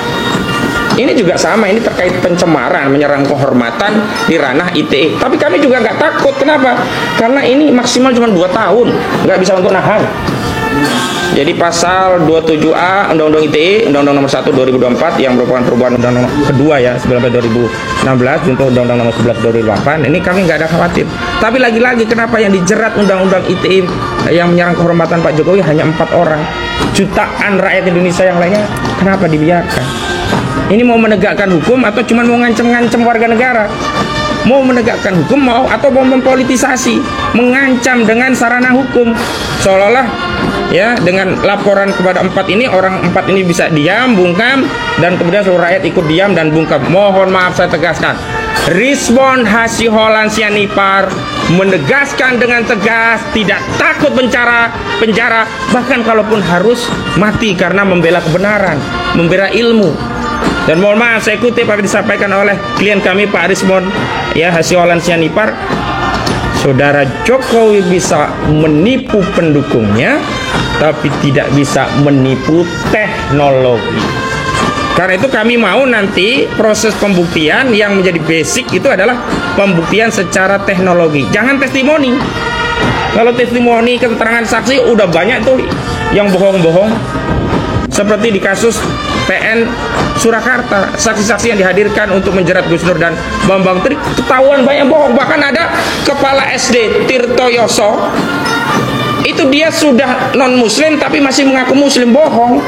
ini juga sama, ini terkait pencemaran, menyerang kehormatan di ranah ITE. Tapi kami juga nggak takut, kenapa? Karena ini maksimal cuma 2 tahun, nggak bisa untuk nahan. Jadi pasal 27A Undang-Undang ITE, Undang-Undang Nomor 1 2024 yang merupakan perubahan Undang-Undang kedua ya 19 2016 untuk Undang-Undang Nomor 11 2008, ini kami nggak ada khawatir. Tapi lagi-lagi kenapa yang dijerat Undang-Undang ITE yang menyerang kehormatan Pak Jokowi hanya 4 orang? Jutaan rakyat Indonesia yang lainnya kenapa dibiarkan? Ini mau menegakkan hukum atau cuma mau ngancem-ngancem warga negara? Mau menegakkan hukum atau mau mempolitisasi, mengancam dengan sarana hukum, seolah-olah ya dengan laporan kepada 4 ini, orang 4 ini bisa diam, bungkam, dan kemudian seluruh rakyat ikut diam dan bungkam. Mohon maaf saya tegaskan, Rismon Hasyolan Sianipar menegaskan dengan tegas, tidak takut penjara, bahkan kalaupun harus mati karena membela kebenaran, membela ilmu. Dan mohon maaf, saya kutip apa yang disampaikan oleh klien kami Pak Rismon ya Hasyolan Sianipar, saudara Jokowi bisa menipu pendukungnya, tapi tidak bisa menipu teknologi. Karena itu kami mau nanti proses pembuktian yang menjadi basic itu adalah pembuktian secara teknologi, jangan testimoni. Kalau testimoni, keterangan saksi udah banyak tuh yang bohong-bohong, seperti di kasus PN Surakarta, saksi-saksi yang dihadirkan untuk menjerat Gus Nur dan Bambang Tri ketahuan banyak bohong. Bahkan ada kepala SD Tirto Yoso, itu dia sudah non muslim tapi masih mengaku muslim, bohong.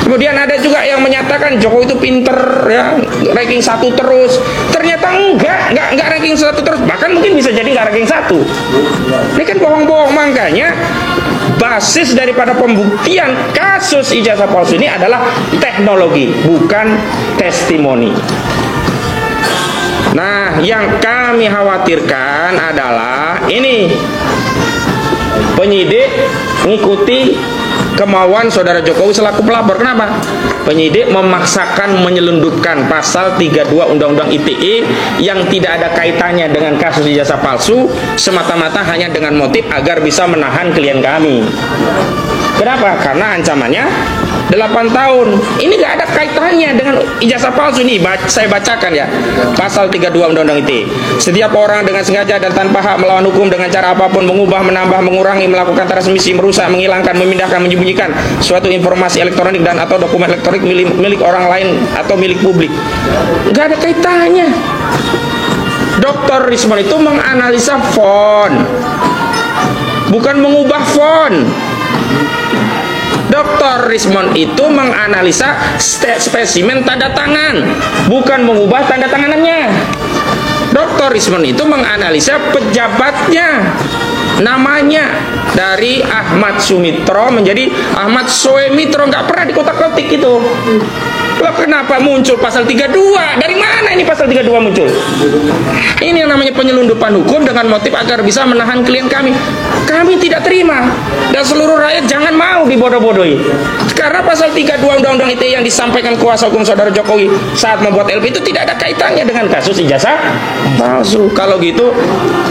Kemudian ada juga yang menyatakan Jokowi itu pinter ya, ranking 1 terus. Ternyata enggak ranking 1 terus, bahkan mungkin bisa jadi enggak ranking 1. Ini kan bohong-bohong. Makanya basis daripada pembuktian kasus ijazah palsu ini adalah teknologi, bukan testimoni. Nah, yang kami khawatirkan adalah ini, penyidik mengikuti kemauan saudara Jokowi selaku pelapor. Kenapa? Penyidik memaksakan menyelundupkan pasal 32 Undang-Undang ITE yang tidak ada kaitannya dengan kasus ijazah palsu, semata-mata hanya dengan motif agar bisa menahan klien kami. Kenapa? Karena ancamannya 8 tahun. Ini nggak ada kaitannya dengan ijazah palsu. Nih, saya bacakan ya, pasal 32 Undang-Undang ITE. Setiap orang dengan sengaja dan tanpa hak melawan hukum dengan cara apapun, mengubah, menambah, mengurangi, melakukan transmisi, merusak, menghilangkan, memindahkan, menyembunyikan suatu informasi elektronik dan atau dokumen elektronik milik orang lain atau milik publik. Nggak ada kaitannya. Dr. Rismon itu menganalisa font, bukan mengubah font. Dr. Rismon itu menganalisa spesimen tanda tangan, bukan mengubah tanda tanganannya. Dr. Rismon itu menganalisa pejabatnya, namanya dari Ahmad Sumitro menjadi Ahmad Soemitro, nggak pernah dikotak-kotik itu. Loh, kenapa muncul pasal 32? Dari mana ini pasal 32 muncul? Ini yang namanya penyelundupan hukum dengan motif agar bisa menahan klien kami. Kami tidak terima, dan seluruh rakyat jangan mau dibodoh-bodohi. Karena pasal 32 Undang-Undang ITE yang disampaikan kuasa hukum saudara Jokowi saat membuat LP itu tidak ada kaitannya dengan kasus ijazah palsu. Kalau gitu,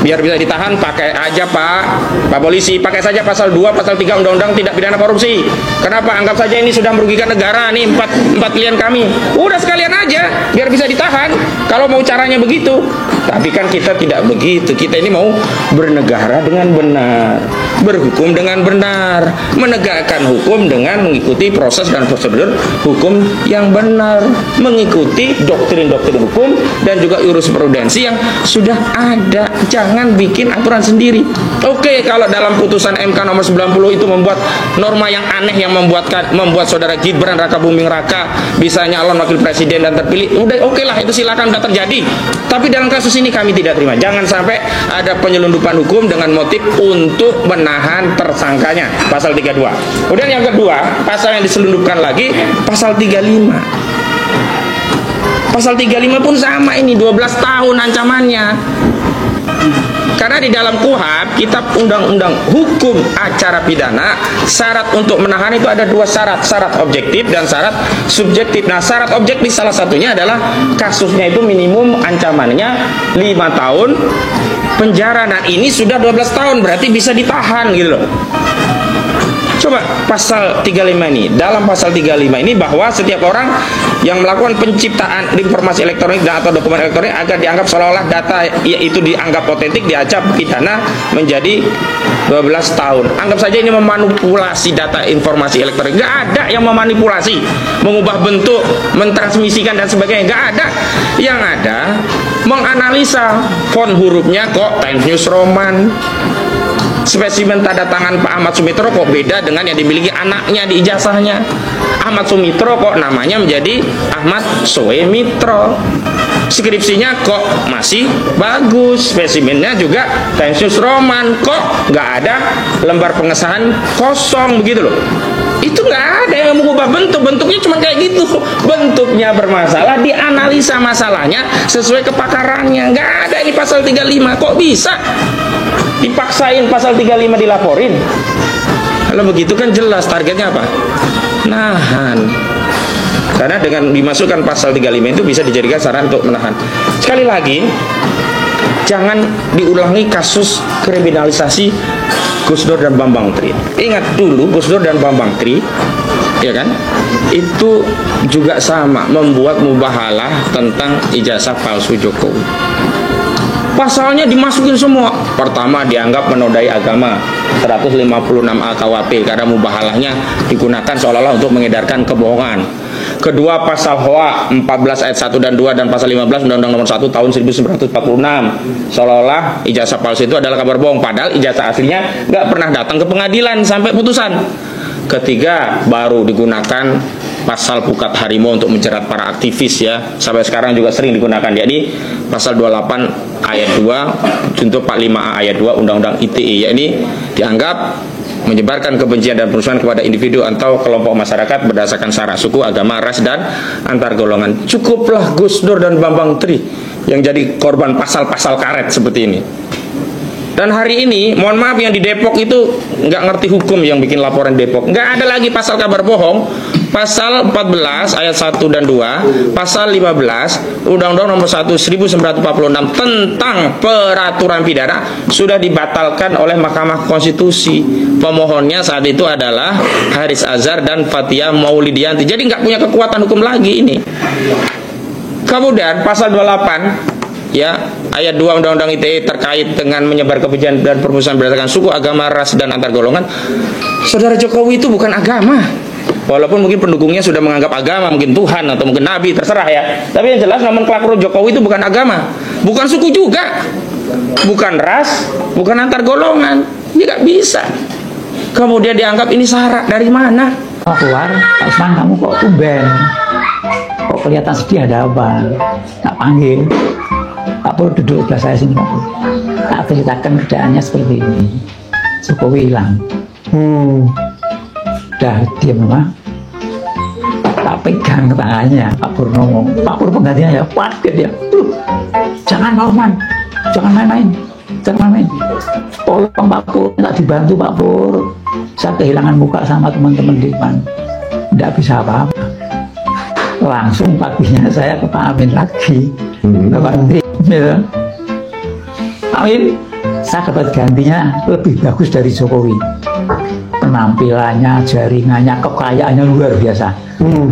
biar bisa ditahan, pakai aja Pak Polisi, pakai saja pasal 2, pasal 3 Undang-Undang Tindak Pidana Korupsi. Kenapa? Anggap saja ini sudah merugikan negara, nih 4 klien kami. Udah sekalian aja, biar bisa ditahan. Kalau mau caranya begitu. Tapi kan kita tidak begitu. Kita ini mau bernegara dengan benar. berhukum dengan benar, menegakkan hukum dengan mengikuti proses dan prosedur hukum yang benar, mengikuti doktrin-doktrin hukum dan juga jurisprudensi yang sudah ada. Jangan bikin aturan sendiri. Oke, kalau dalam putusan MK nomor 90 itu membuat norma yang aneh yang membuat saudara Gibran Raka Buming Raka bisa nyalon wakil presiden dan terpilih, udah oke lah, itu silakan, udah terjadi. Tapi dalam kasus ini kami tidak terima. Jangan sampai ada penyelundupan hukum dengan motif untuk menahan tersangkanya, pasal 32. Kemudian yang kedua, pasal yang diselundupkan lagi, pasal 35. Pasal 35 pun sama, ini 12 tahun ancamannya. Karena di dalam KUHP, kitab undang-undang hukum acara pidana, syarat untuk menahan itu ada dua syarat, syarat objektif dan syarat subjektif. Nah, syarat objektif salah satunya adalah kasusnya itu minimum ancamannya 5 tahun penjara. Nah, ini sudah 12 tahun, berarti bisa ditahan gitu loh. Coba pasal 35 ini, dalam pasal 35 ini bahwa setiap orang yang melakukan penciptaan informasi elektronik dan atau dokumen elektronik agar dianggap seolah-olah data itu dianggap otentik, diacap pidana menjadi 12 tahun. Anggap saja ini memanipulasi data informasi elektronik. Nggak ada yang memanipulasi, mengubah bentuk, mentransmisikan dan sebagainya. Nggak ada. Yang ada menganalisa font hurufnya kok Times News Roman. Spesimen tanda tangan Pak Ahmad Sumitro kok beda dengan yang dimiliki anaknya di ijazahnya. Ahmad Sumitro kok namanya menjadi Ahmad Soemitro. Skripsinya kok masih bagus, spesimennya juga Times News Roman, kok nggak ada lembar pengesahan kosong begitu loh. Itu nggak ada yang mengubah bentuknya cuma kayak gitu. Bentuknya bermasalah, dianalisa masalahnya sesuai kepakarannya. Nggak ada ini pasal 35, kok bisa dipaksain pasal 35 dilaporin? Kalau begitu kan jelas targetnya apa? Nahan. Karena dengan dimasukkan pasal 35 itu bisa dijadikan saran untuk menahan. Sekali lagi, jangan diulangi kasus kriminalisasi Gus Dur dan Bambang Tri. Ingat dulu Gus Dur dan Bambang Tri, ya kan? Itu juga sama membuat mubahalah tentang ijazah palsu Jokowi. Pasalnya dimasukin semua. Pertama, dianggap menodai agama, 156A KUHP, karena mubahalahnya digunakan seolah-olah untuk mengedarkan kebohongan. Kedua, pasal HOA 14 ayat 1 dan 2 dan pasal 15 Undang-Undang nomor 1 tahun 1946, seolah-olah ijazah palsu itu adalah kabar bohong, padahal ijazah aslinya nggak pernah datang ke pengadilan sampai putusan. Ketiga, baru digunakan pasal pukat harimau untuk menjerat para aktivis, ya, sampai sekarang juga sering digunakan, yakni pasal 28 ayat 2 untuk 45A ayat 2 Undang-Undang ITE, yakni dianggap menyebarkan kebencian dan perusahaan kepada individu atau kelompok masyarakat berdasarkan sara, suku, agama, ras, dan antar golongan. Cukuplah Gus Dur dan Bambang Tri yang jadi korban pasal-pasal karet seperti ini. Dan hari ini, mohon maaf, yang di Depok itu nggak ngerti hukum yang bikin laporan Depok. Nggak ada lagi pasal kabar bohong. Pasal 14 ayat 1 dan 2, pasal 15 Undang-Undang nomor 1 1946 tentang peraturan pidana sudah dibatalkan oleh Mahkamah Konstitusi. Pemohonnya saat itu adalah Haris Azhar dan Fathia Maulidianti. Jadi nggak punya kekuatan hukum lagi ini. Kemudian pasal 28, ya, ayat 2 Undang-Undang ITE terkait dengan menyebar kebencian dan permusuhan berdasarkan suku, agama, ras, dan antar golongan. Saudara Jokowi itu bukan agama. Walaupun mungkin pendukungnya sudah menganggap agama, mungkin Tuhan atau mungkin Nabi, terserah ya. Tapi yang jelas nomenklatur Jokowi itu bukan agama, bukan suku juga, bukan ras, bukan antar golongan. Ini nggak bisa. Kemudian dianggap ini syarat dari mana? Keluar, Pak Usman, kamu kok tumben? Kok kelihatan sedih, ada apa? Tak panggil. Pak Pur duduk sebelah saya sini, Pak Pur. Tak ceritakan kerjaannya seperti ini. Jokowi hilang. Udah diam, Pak. Tak pegang tangannya Pak Purnomo. Pak Pur penggantinya ya, paket dia. Jangan Pak Usman, jangan main-main, jangan main-main. Tolong Pak Pur, tak dibantu Pak Pur. Saya kehilangan muka sama teman-teman di depan. Tidak bisa apa-apa. Langsung paginya saya ke Pak Amin lagi. Pak Amin, ya. Amin, saya dapat gantinya lebih bagus dari Jokowi. Penampilannya, jaringannya, kekayaannya luar biasa.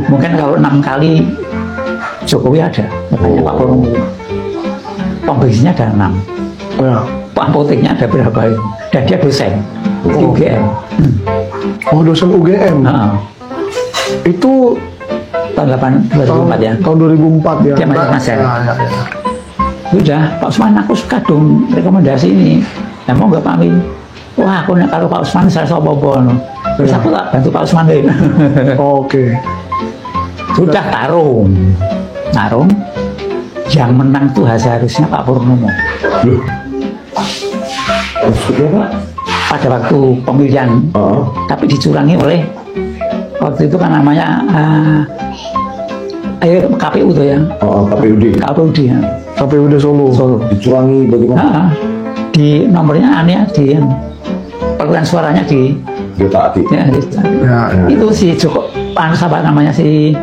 Mungkin kalau 6 kali Jokowi ada, makanya Pak Purnomo. Pembesinya ada 6. Pak apoteknya ada berapa? Dan dia dosen. di UGM. Oh, dosen UGM. Itu tahun 2004 ya. Tahun 2004 ya. Dia masih ngajar. Ya. Udah, Pak Usman aku suka dong rekomendasi ini. Nah, mau nggak Pak Wi? Wah, aku kalau Pak Usman saya sobo-bobo. Terus aku tak bantu Pak Usman deh. Oke. Sudah tarung. Yang menang tuh seharusnya Pak Purnomo. Maksudnya Pak? Pada waktu pemilihan, tapi dicurangi oleh waktu itu kan namanya KPU tuh ya. KPUD ya. KPUD Solo. Dicurangi bagaimana? Di nomornya aneh di perolehan suaranya di ditaati. Ya. Itu si Joko, apa namanya si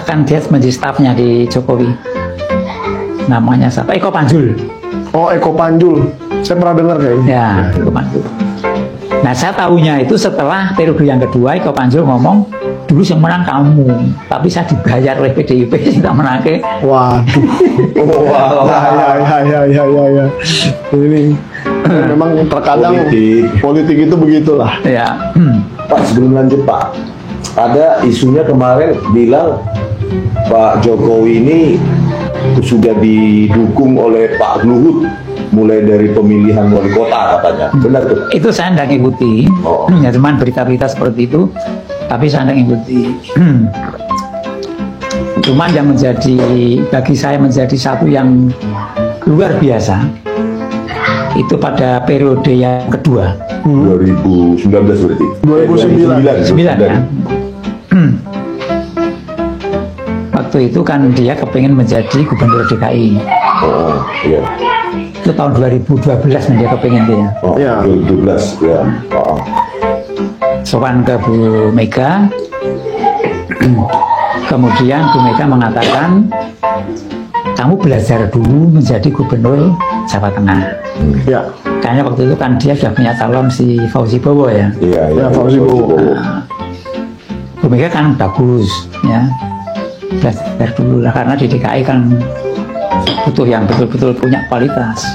kan dia menjadi stafnya di Jokowi. Namanya siapa? Eko Panjul. Oh, Eko Panjul. Saya pernah dengar kayaknya. Ya, Eko Panjul. Nah, saya tahunya itu setelah periode yang kedua, Eko Panjul ngomong, dulu yang menang kamu, tapi saya dibayar oleh PDIP, tidak menangke. Waduh. Ya. Ini memang terkadang politik itu begitulah. Ya. Pak, sebelum lanjut Pak, ada isunya kemarin bilang Pak Jokowi ini sudah didukung oleh Pak Luhut mulai dari pemilihan wali kota katanya, benar tuh? Itu saya tidak ngikuti, ya cuman berita-berita seperti itu, tapi saya tidak ngikuti. Cuman yang menjadi bagi saya menjadi satu yang luar biasa itu pada periode yang kedua. 2019 berarti. 2009 ya. Waktu itu kan dia kepengen menjadi gubernur DKI. Oh iya. Itu tahun 2012 dia kepengen dia. Oh iya. 2012 ya. Sowan ke Bu Mega. Kemudian Bu Mega mengatakan, kamu belajar dulu menjadi gubernur Jawa Tengah. Ya. Kayaknya waktu itu kan dia sudah punya calon si Fauzi Bowo ya. Iya, Fauzi Bowo. Bu Mega kan bagus ya. Belajar dulu lah, karena di DKI kan butuh yang betul-betul punya kualitas.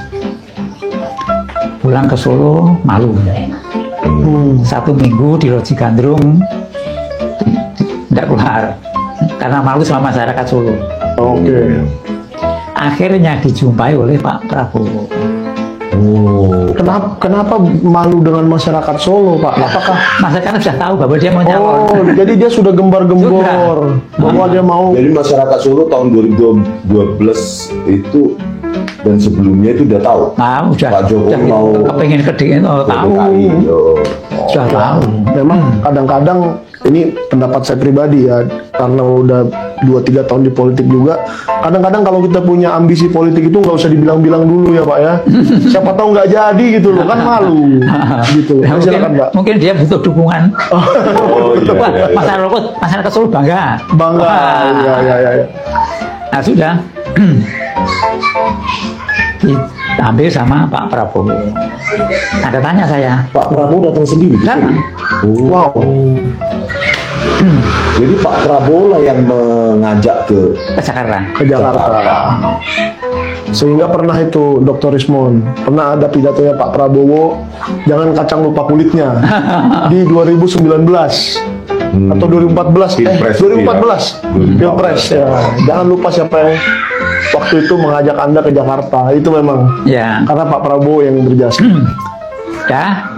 Pulang ke Solo malu. 1 minggu di Loji Gandrung tidak keluar karena malu sama masyarakat Solo. Oke. Akhirnya dijumpai oleh Pak Prabowo. Kenapa malu dengan masyarakat Solo, Pak? Apakah masyarakat sudah tahu bahwa dia mau nyalon? Oh, jadi dia sudah gembar-gembor bahwa dia mau. Jadi masyarakat Solo tahun 2012 itu dan sebelumnya itu udah tahu. Pak Jokowi mau kepengen kedingin, tahu. Sudah tahu. Memang kadang-kadang ini pendapat saya pribadi ya, karena udah 2-3 tahun di politik juga. Kadang-kadang kalau kita punya ambisi politik itu nggak usah dibilang-bilang dulu ya Pak ya. Siapa tahu nggak jadi gitu loh, kan malu. Gitu. Ya, silakan Pak. Mungkin dia butuh dukungan. Iya. Masyarakat Solo bangga. Iya. Nah sudah. Diambil sama Pak Prabowo. Ada tanya saya. Pak Prabowo datang sendiri. Wow. Jadi Pak Prabowo lah yang mengajak ke Jakarta. Sehingga pernah itu Dr. Rismon, pernah ada pidatonya Pak Prabowo, jangan kacang lupa kulitnya di 2019 atau 2014 Pilpres ya. Jangan lupa siapa yang waktu itu mengajak Anda ke Jakarta. Itu memang ya, karena Pak Prabowo yang berjasa. Ya.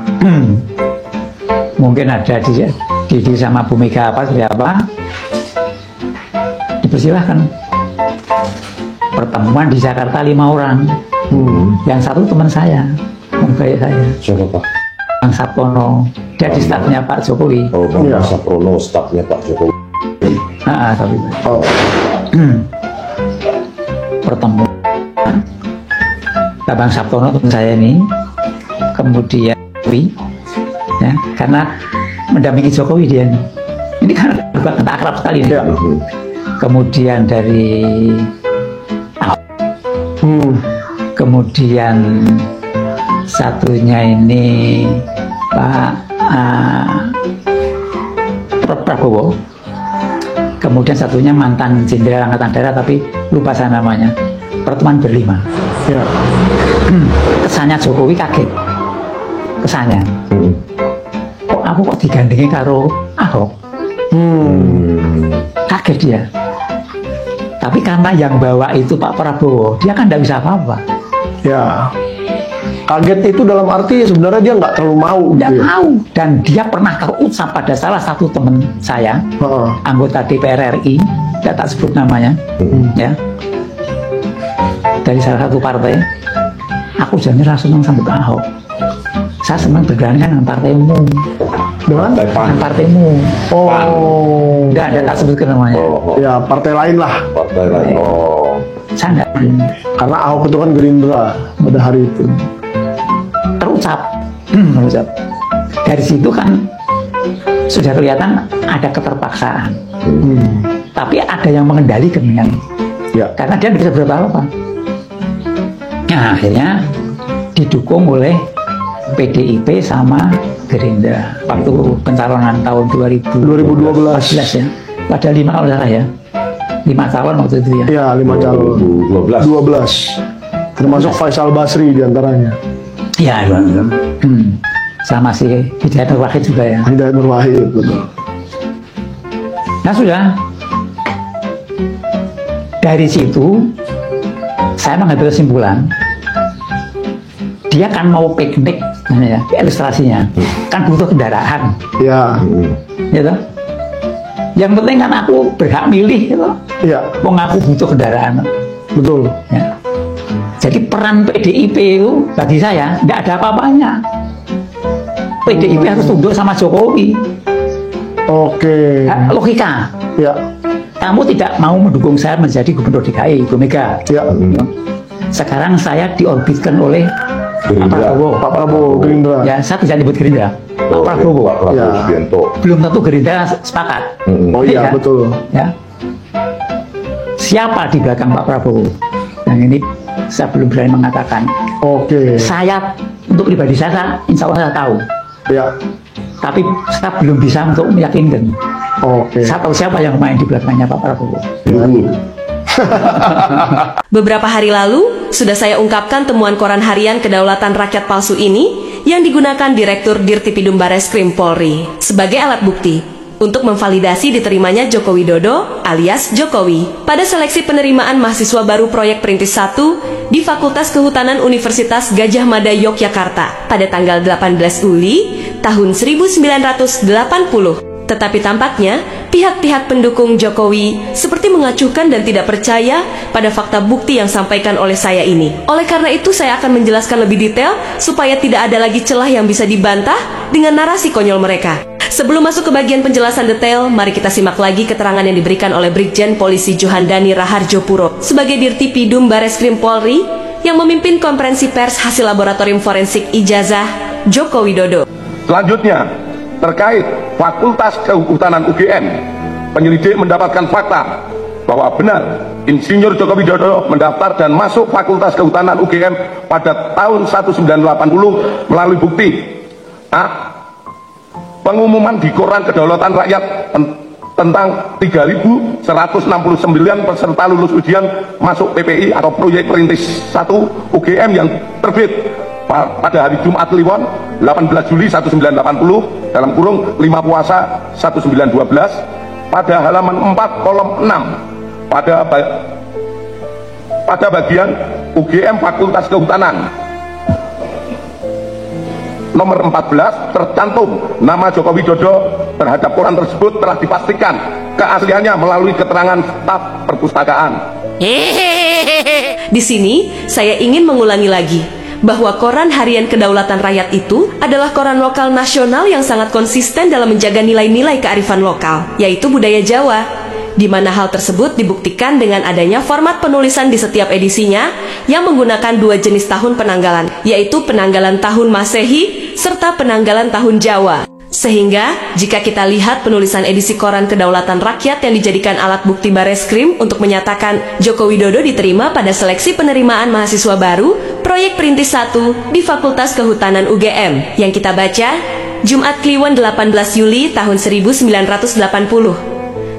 Mungkin ada di sama Bu Mega apa seperti apa, dipersilahkan. Pertemuan di Jakarta 5 orang. Yang satu teman saya, baik saya. Siapa Pak? Bang Sapono, dia di stafnya Pak Jokowi. Oh, Bang Sapono, stafnya Pak Jokowi. Pertemuan Bang Sapono teman saya ini, kemudian ya, karena mendampingi Jokowi dia ini kan akrab sekali ya. Kemudian dari kemudian satunya ini Pak Prabowo, kemudian satunya mantan Jenderal Angkatan Darat tapi lupa saya namanya. Pertemuan berlima ya. Kesannya Jokowi kaget kesannya. Kok aku kok digandengin karo Ahok? Kaget dia. Tapi karena yang bawa itu Pak Prabowo, dia kan tidak bisa apa-apa. Ya, kaget itu dalam arti sebenarnya dia nggak terlalu mau. Nggak gitu ya? mau. Dan dia pernah terucap pada salah satu teman saya, anggota DPR RI, tidak tak sebut namanya, ya, dari salah satu partai. Aku jangan senang sambut Ahok. Saya senang bergandingan dengan partaimu. Dengan partaimu. Oh. Nggak ada tak sebutkan namanya. Ya, partai lain lah. Partai lain. Oh. Saya nggak. Karena Ahok itu kan Gerindra pada hari itu. Terucap. Terucap. Dari situ kan sudah kelihatan ada keterpaksaan. Tapi ada yang mengendalikan kan. Ya. Karena dia tidak bisa berbuat apa-apa. Nah, akhirnya didukung oleh PDIP sama Gerindra waktu pencalonan tahun 2012 ya. Ada 5 kalau salah ya. 5 calon waktu itu ya. Iya, 5 calon. 12. Termasuk Faisal Basri diantaranya. Iya, sama si Hidayat Nur Wahid juga ya. Hidayat Nur Wahid, betul. Nah sudah. Dari situ saya mengambil kesimpulan. Dia kan mau piknik, ya, ilustrasinya, kan butuh kendaraan. Ya. Gitu. Yang penting kan aku berhak milih, gitu. Ya. Mau ngaku butuh kendaraan. Betul. Ya. Jadi peran PDIP itu bagi saya nggak ada apa-apanya. PDIP harus tunduk sama Jokowi. Oke. Nah, logika. Ya. Kamu tidak mau mendukung saya menjadi gubernur DKI, Ibu Mega. Ya. Sekarang saya diorbitkan oleh Pak Prabowo, Gerindra. Ya, saya tidak nyebut Gerindra. Pak Prabowo. Ya. Belum tentu Gerindra sepakat. Oh iya, Ya. betul. Ya. Siapa di belakang Pak Prabowo? Yang ini saya belum berani mengatakan. Oke. Saya untuk pribadi saya, insya Allah saya tahu. Ya. Tapi saya belum bisa untuk meyakinkan. Oke. Saya tahu siapa yang main di belakangnya Pak Prabowo. Beberapa hari lalu, sudah saya ungkapkan temuan koran harian Kedaulatan Rakyat palsu ini yang digunakan Direktur Dirtipidum Bareskrim Polri sebagai alat bukti untuk memvalidasi diterimanya Joko Widodo alias Jokowi pada seleksi penerimaan mahasiswa baru proyek Perintis 1 di Fakultas Kehutanan Universitas Gadjah Mada Yogyakarta pada tanggal 18 Juli tahun 1980. Tetapi tampaknya pihak-pihak pendukung Jokowi seperti mengacuhkan dan tidak percaya pada fakta bukti yang disampaikan oleh saya ini. Oleh karena itu saya akan menjelaskan lebih detail supaya tidak ada lagi celah yang bisa dibantah dengan narasi konyol mereka. Sebelum masuk ke bagian penjelasan detail, mari kita simak lagi keterangan yang diberikan oleh Brigjen Polisi Johandani Raharjo Puro sebagai Dirtipidum Bareskrim Polri yang memimpin konferensi pers hasil laboratorium forensik ijazah Joko Widodo. Selanjutnya, terkait Fakultas Kehutanan UGM, penyelidik mendapatkan fakta bahwa benar Insinyur Joko Widodo mendaftar dan masuk Fakultas Kehutanan UGM pada tahun 1980 melalui bukti A. Pengumuman di Koran Kedaulatan Rakyat tentang 3.169 peserta lulus ujian masuk PPI atau proyek Perintis 1 UGM yang terbit pada hari Jumat Kliwon 18 Juli 1980 dalam kurung 5 Puasa 1912 pada halaman 4 kolom 6 pada bagian UGM Fakultas Kehutanan nomor 14 tercantum nama Joko Widodo terhadap koran tersebut telah dipastikan keasliannya melalui keterangan staf perpustakaan. Di sini saya ingin mengulangi lagi bahwa koran harian Kedaulatan Rakyat itu adalah koran lokal nasional yang sangat konsisten dalam menjaga nilai-nilai kearifan lokal, yaitu budaya Jawa, di mana hal tersebut dibuktikan dengan adanya format penulisan di setiap edisinya yang menggunakan 2 jenis tahun penanggalan, yaitu penanggalan tahun Masehi serta penanggalan tahun Jawa. Sehingga, jika kita lihat penulisan edisi koran Kedaulatan Rakyat yang dijadikan alat bukti Bareskrim untuk menyatakan Joko Widodo diterima pada seleksi penerimaan mahasiswa baru proyek Perintis 1 di Fakultas Kehutanan UGM yang kita baca Jumat Kliwon 18 Juli tahun 1980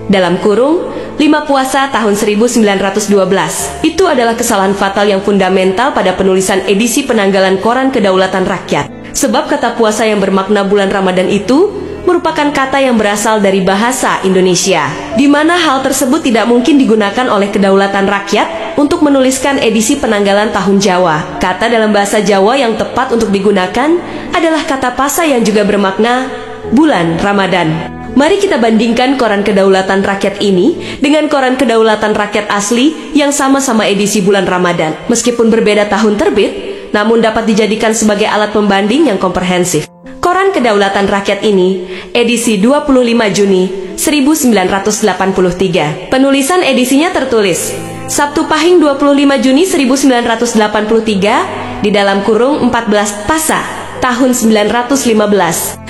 dalam kurung 5 Puasa tahun 1912. Itu adalah kesalahan fatal yang fundamental pada penulisan edisi penanggalan koran Kedaulatan Rakyat. Sebab kata puasa yang bermakna bulan Ramadan itu merupakan kata yang berasal dari bahasa Indonesia, di mana hal tersebut tidak mungkin digunakan oleh kedaulatan rakyat untuk menuliskan edisi penanggalan tahun Jawa. Kata dalam bahasa Jawa yang tepat untuk digunakan adalah kata pasa yang juga bermakna bulan Ramadan. Mari kita bandingkan koran kedaulatan rakyat ini dengan koran kedaulatan rakyat asli yang sama-sama edisi bulan Ramadan. Meskipun berbeda tahun terbit, namun dapat dijadikan sebagai alat pembanding yang komprehensif. Koran Kedaulatan Rakyat ini edisi 25 Juni 1983. Penulisan edisinya tertulis Sabtu Pahing 25 Juni 1983 di dalam kurung 14 Pasa tahun 915.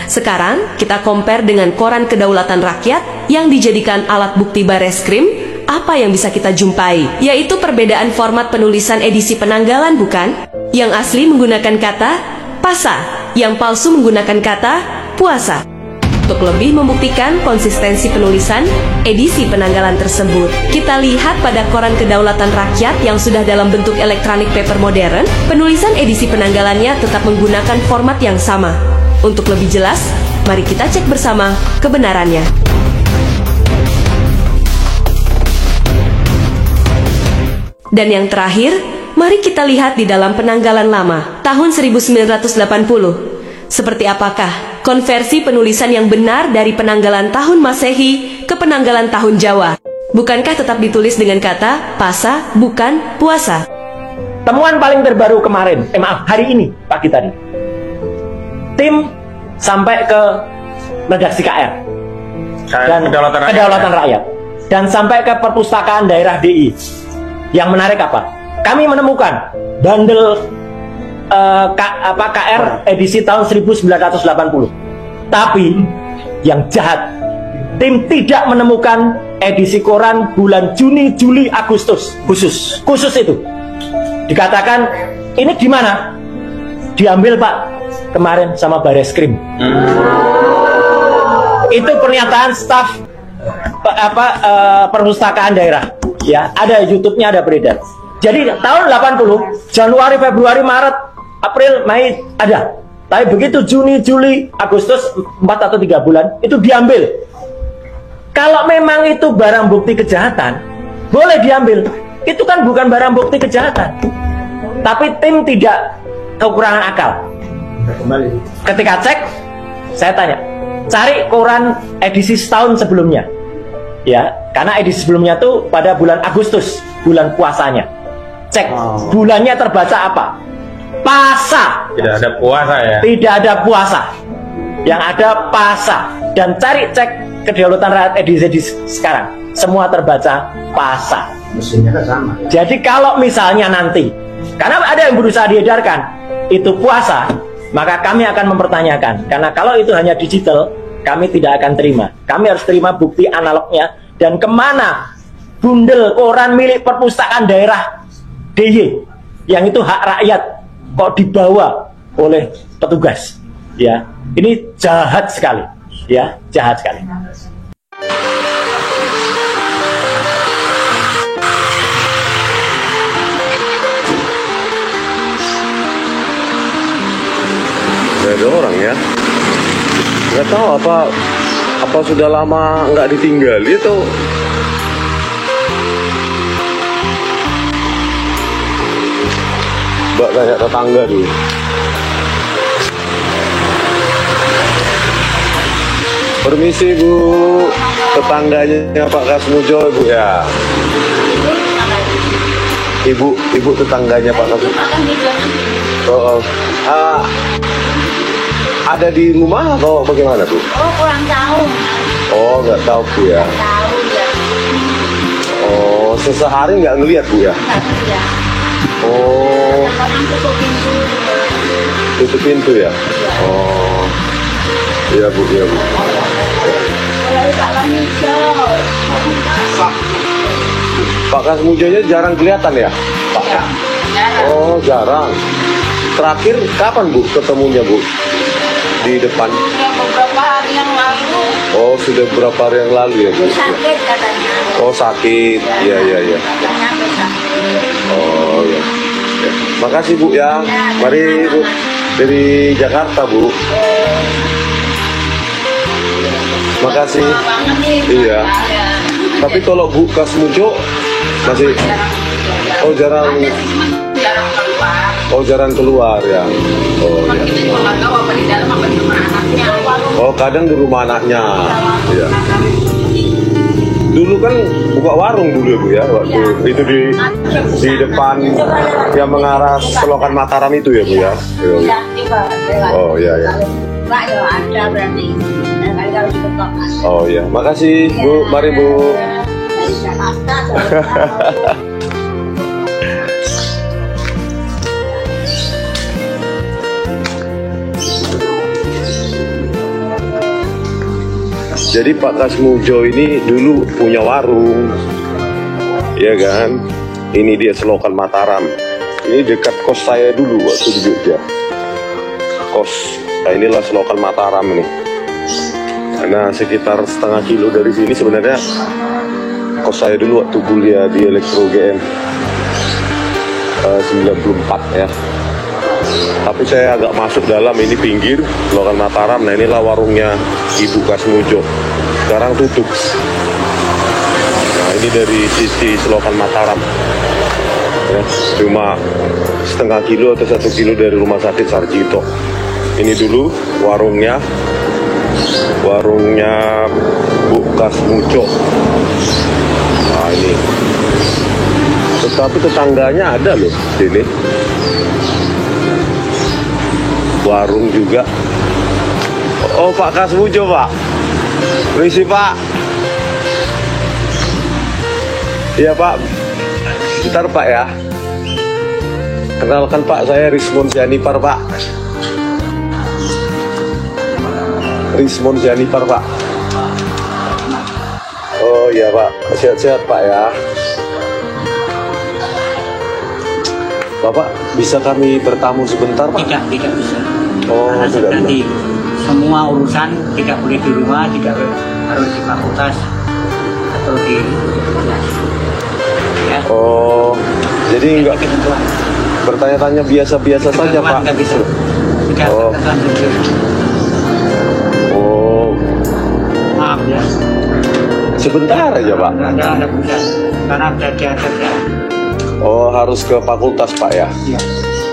Sekarang kita compare dengan koran Kedaulatan Rakyat yang dijadikan alat bukti Bareskrim. Apa yang bisa kita jumpai? Yaitu perbedaan format penulisan edisi penanggalan, bukan? Yang asli menggunakan kata pasa, yang palsu menggunakan kata puasa. Untuk lebih membuktikan konsistensi penulisan edisi penanggalan tersebut, kita lihat pada koran Kedaulatan Rakyat yang sudah dalam bentuk electronic paper modern, penulisan edisi penanggalannya tetap menggunakan format yang sama. Untuk lebih jelas, mari kita cek bersama kebenarannya. Dan yang terakhir, mari kita lihat di dalam penanggalan lama tahun 1980. Seperti apakah konversi penulisan yang benar dari penanggalan tahun Masehi ke penanggalan tahun Jawa? Bukankah tetap ditulis dengan kata pasa, bukan puasa? Temuan paling terbaru kemarin, hari ini, pagi tadi. Tim sampai ke redaksi KR dan Kedaulatan Rakyat. Dan sampai ke perpustakaan daerah DI. Yang menarik apa? Kami menemukan bandel KR edisi tahun 1980. Tapi yang jahat, tim tidak menemukan edisi koran bulan Juni, Juli, Agustus khusus itu. Dikatakan ini gimana? Diambil Pak kemarin sama Bareskrim. Itu pernyataan staf perpustakaan daerah. Ya, ada YouTube-nya, ada beredar. Jadi tahun 80, Januari, Februari, Maret, April, Mei ada. Tapi begitu Juni, Juli, Agustus 4 atau 3 bulan itu diambil. Kalau memang itu barang bukti kejahatan, boleh diambil. Itu kan bukan barang bukti kejahatan. Tapi tim tidak kekurangan akal. Ketika cek, saya tanya, cari koran edisi setahun sebelumnya. Ya, karena edisi sebelumnya tuh pada bulan Agustus, bulan puasanya. Cek bulannya terbaca apa? Pasa. Tidak ada puasa ya? Tidak ada puasa. Yang ada pasa. Dan cari cek Kedaulatan Rakyat edisi sekarang, semua terbaca pasa. Mesinnya kan sama. Jadi kalau misalnya nanti, karena ada yang berusaha diedarkan itu puasa, maka kami akan mempertanyakan. Karena kalau itu hanya digital, kami tidak akan terima. Kami harus terima bukti analognya. Dan kemana bundel koran milik perpustakaan daerah DIY yang itu hak rakyat kok dibawa oleh petugas? Ya, ini jahat sekali. Ya, jahat sekali. Gak ada orang ya. Nggak tahu apa sudah lama nggak ditinggali atau Mbak tanya tetangga dulu. Permisi Bu, tetangganya Pak Kasmujo Ibu ya. Ibu tetangganya Pak Kasmujo. Ada di rumah atau bagaimana Bu? Oh, kurang tahu. Oh, nggak tahu Bu ya. Tahu ya. Oh, sesehari nggak ngelihat Bu ya? Iya. Oh. Orang tutup pintu. Tutup pintu ya? Oh. Iya Bu, iya Bu. Kalau Pak Kasmujo. Pak Kasmujonya jarang kelihatan ya? Pak? Ya, jarang. Oh, jarang. Terakhir kapan Bu ketemunya Bu? Di depan? Ya, beberapa hari yang lalu. Oh, sudah beberapa hari yang lalu ya Bu? Sakit katanya. Oh, sakit. Iya, iya, iya. Katanya sakit. Oh, ya. Makasih Bu ya. Mari Bu. Dari Jakarta, Bu. Makasih. Iya. Tapi kalau Bu Kasmujo masih jarang keluar ya. Oh iya. Oh, kadang di rumah anaknya. Iya. Dulu kan buka warung dulu ya, Bu ya, waktu itu di depan yang mengarah Selokan Mataram itu ya, Bu ya. Oh iya ya. Oh iya, makasih Bu, mari Bu. Jadi Pak Kasmujo ini dulu punya warung, ya kan? Ini dia Selokan Mataram. Ini dekat kos saya dulu waktu di Jogja. Kos, nah inilah Selokan Mataram nih. Karena sekitar setengah kilo dari sini sebenarnya kos saya dulu waktu kuliah di Elektro UGM 94 ya. Tapi saya agak masuk dalam, ini pinggir Selokan Mataram. Nah inilah warungnya Ibu Kasmujo. Sekarang tutup. Nah ini dari sisi Selokan Mataram ya, cuma setengah kilo atau 1 kilo dari rumah sakit Sarjito. Ini dulu warungnya Bu Kasmujo. Nah ini, tetapi tetangganya ada loh sini. Warung juga. Oh Pak Kasmujo, Pak. Permisi Pak. Iya Pak. Bentar Pak ya. Kenalkan Pak, saya Rismon Sianipar Pak. Rismon Sianipar Pak. Oh iya Pak, sehat-sehat Pak ya. Bapak bisa kami bertamu sebentar Pak? Tidak bisa. Oh, karena tidak nanti semua urusan tidak boleh di rumah, tidak harus di fakultas atau di ya. Oh, jadi enggak bertanya-tanya biasa-biasa saja Pak? Tidak bisa. Tidak oh. Oh, maaf ya. Sebentar aja Pak? Ada bisa, karena sudah diatur ya. Oh, harus ke fakultas Pak ya? Iya.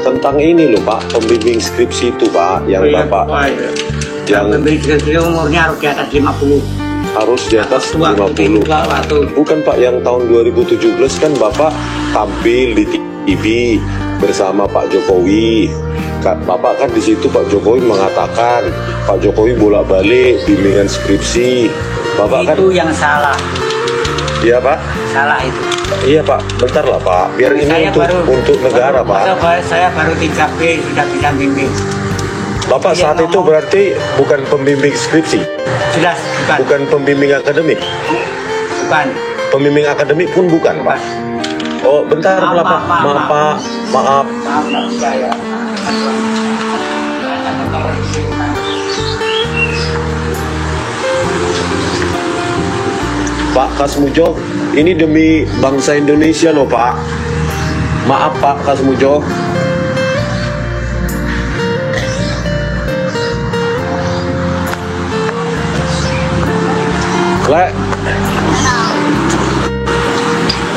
Tentang ini loh Pak, pembimbing skripsi itu Pak, yang Bapak iya. yang pembimbing skripsi umurnya harus di atas 50. Harus di atas 50. Bukan Pak, yang tahun 2017 kan Bapak tampil di TV bersama Pak Jokowi. Bapak kan di situ Pak Jokowi mengatakan Pak Jokowi bolak-balik bimbingan skripsi. Bapak itu kan yang salah. Iya Pak? Salah itu. Iya Pak, bentar lah Pak, biar ini Saya untuk negara Pak. Saya baru 3B sudah bisa bimbing. Bapak saat itu berarti bukan pembimbing skripsi? Jelas bukan. Bukan pembimbing akademik? Bukan. Pembimbing akademik pun bukan Pak? Oh bentar lah Pak, maaf Pak, maaf. Pak Kasmujo, ini demi bangsa Indonesia loh Pak. Maaf Pak Kasmujo.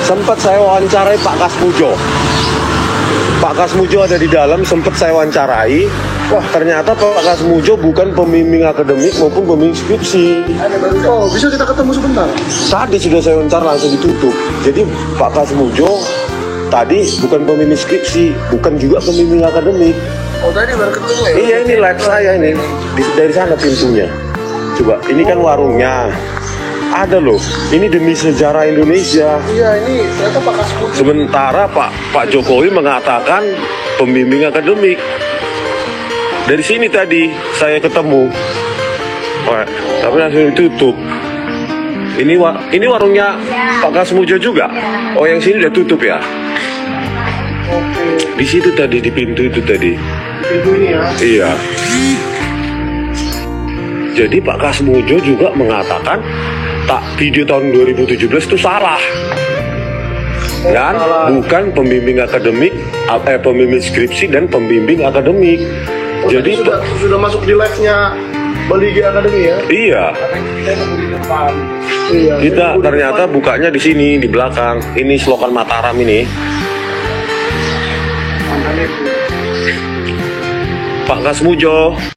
Sempat saya wawancarai Pak Kasmujo. Pak Kasmujo ada di dalam, sempat saya wawancarai. Wah, ternyata Pak Kasmujo bukan pembimbing akademik maupun pembimbing skripsi. Oh, bisa kita ketemu sebentar? Tadi sudah saya wawancara langsung ditutup. Jadi Pak Kasmujo tadi bukan pembimbing skripsi, bukan juga pembimbing akademik. Oh, tadi baru ketemu ya? Iya, ini live saya ini. Dari sana pintunya. Coba, ini kan warungnya. Ada loh, ini demi sejarah Indonesia. Iya, ini ternyata Pak Kasmujo. Sementara Pak Jokowi mengatakan pembimbing akademik. Dari sini tadi saya ketemu, tapi langsung ditutup. Ini warungnya Pak Kasmujo juga. Oh, yang sini udah tutup ya? Di situ tadi, di pintu itu tadi. Pintu ini ya? Iya. Jadi Pak Kasmujo juga mengatakan video tahun 2017 itu salah. Dan bukan pembimbing akademik, pembimbing skripsi dan pembimbing akademik. Jadi sudah masuk di live-nya Bali G Academy ya? Iya. Kita ternyata bukanya di sini, di belakang. Ini Selokan Mataram ini. Pak Kasmujo.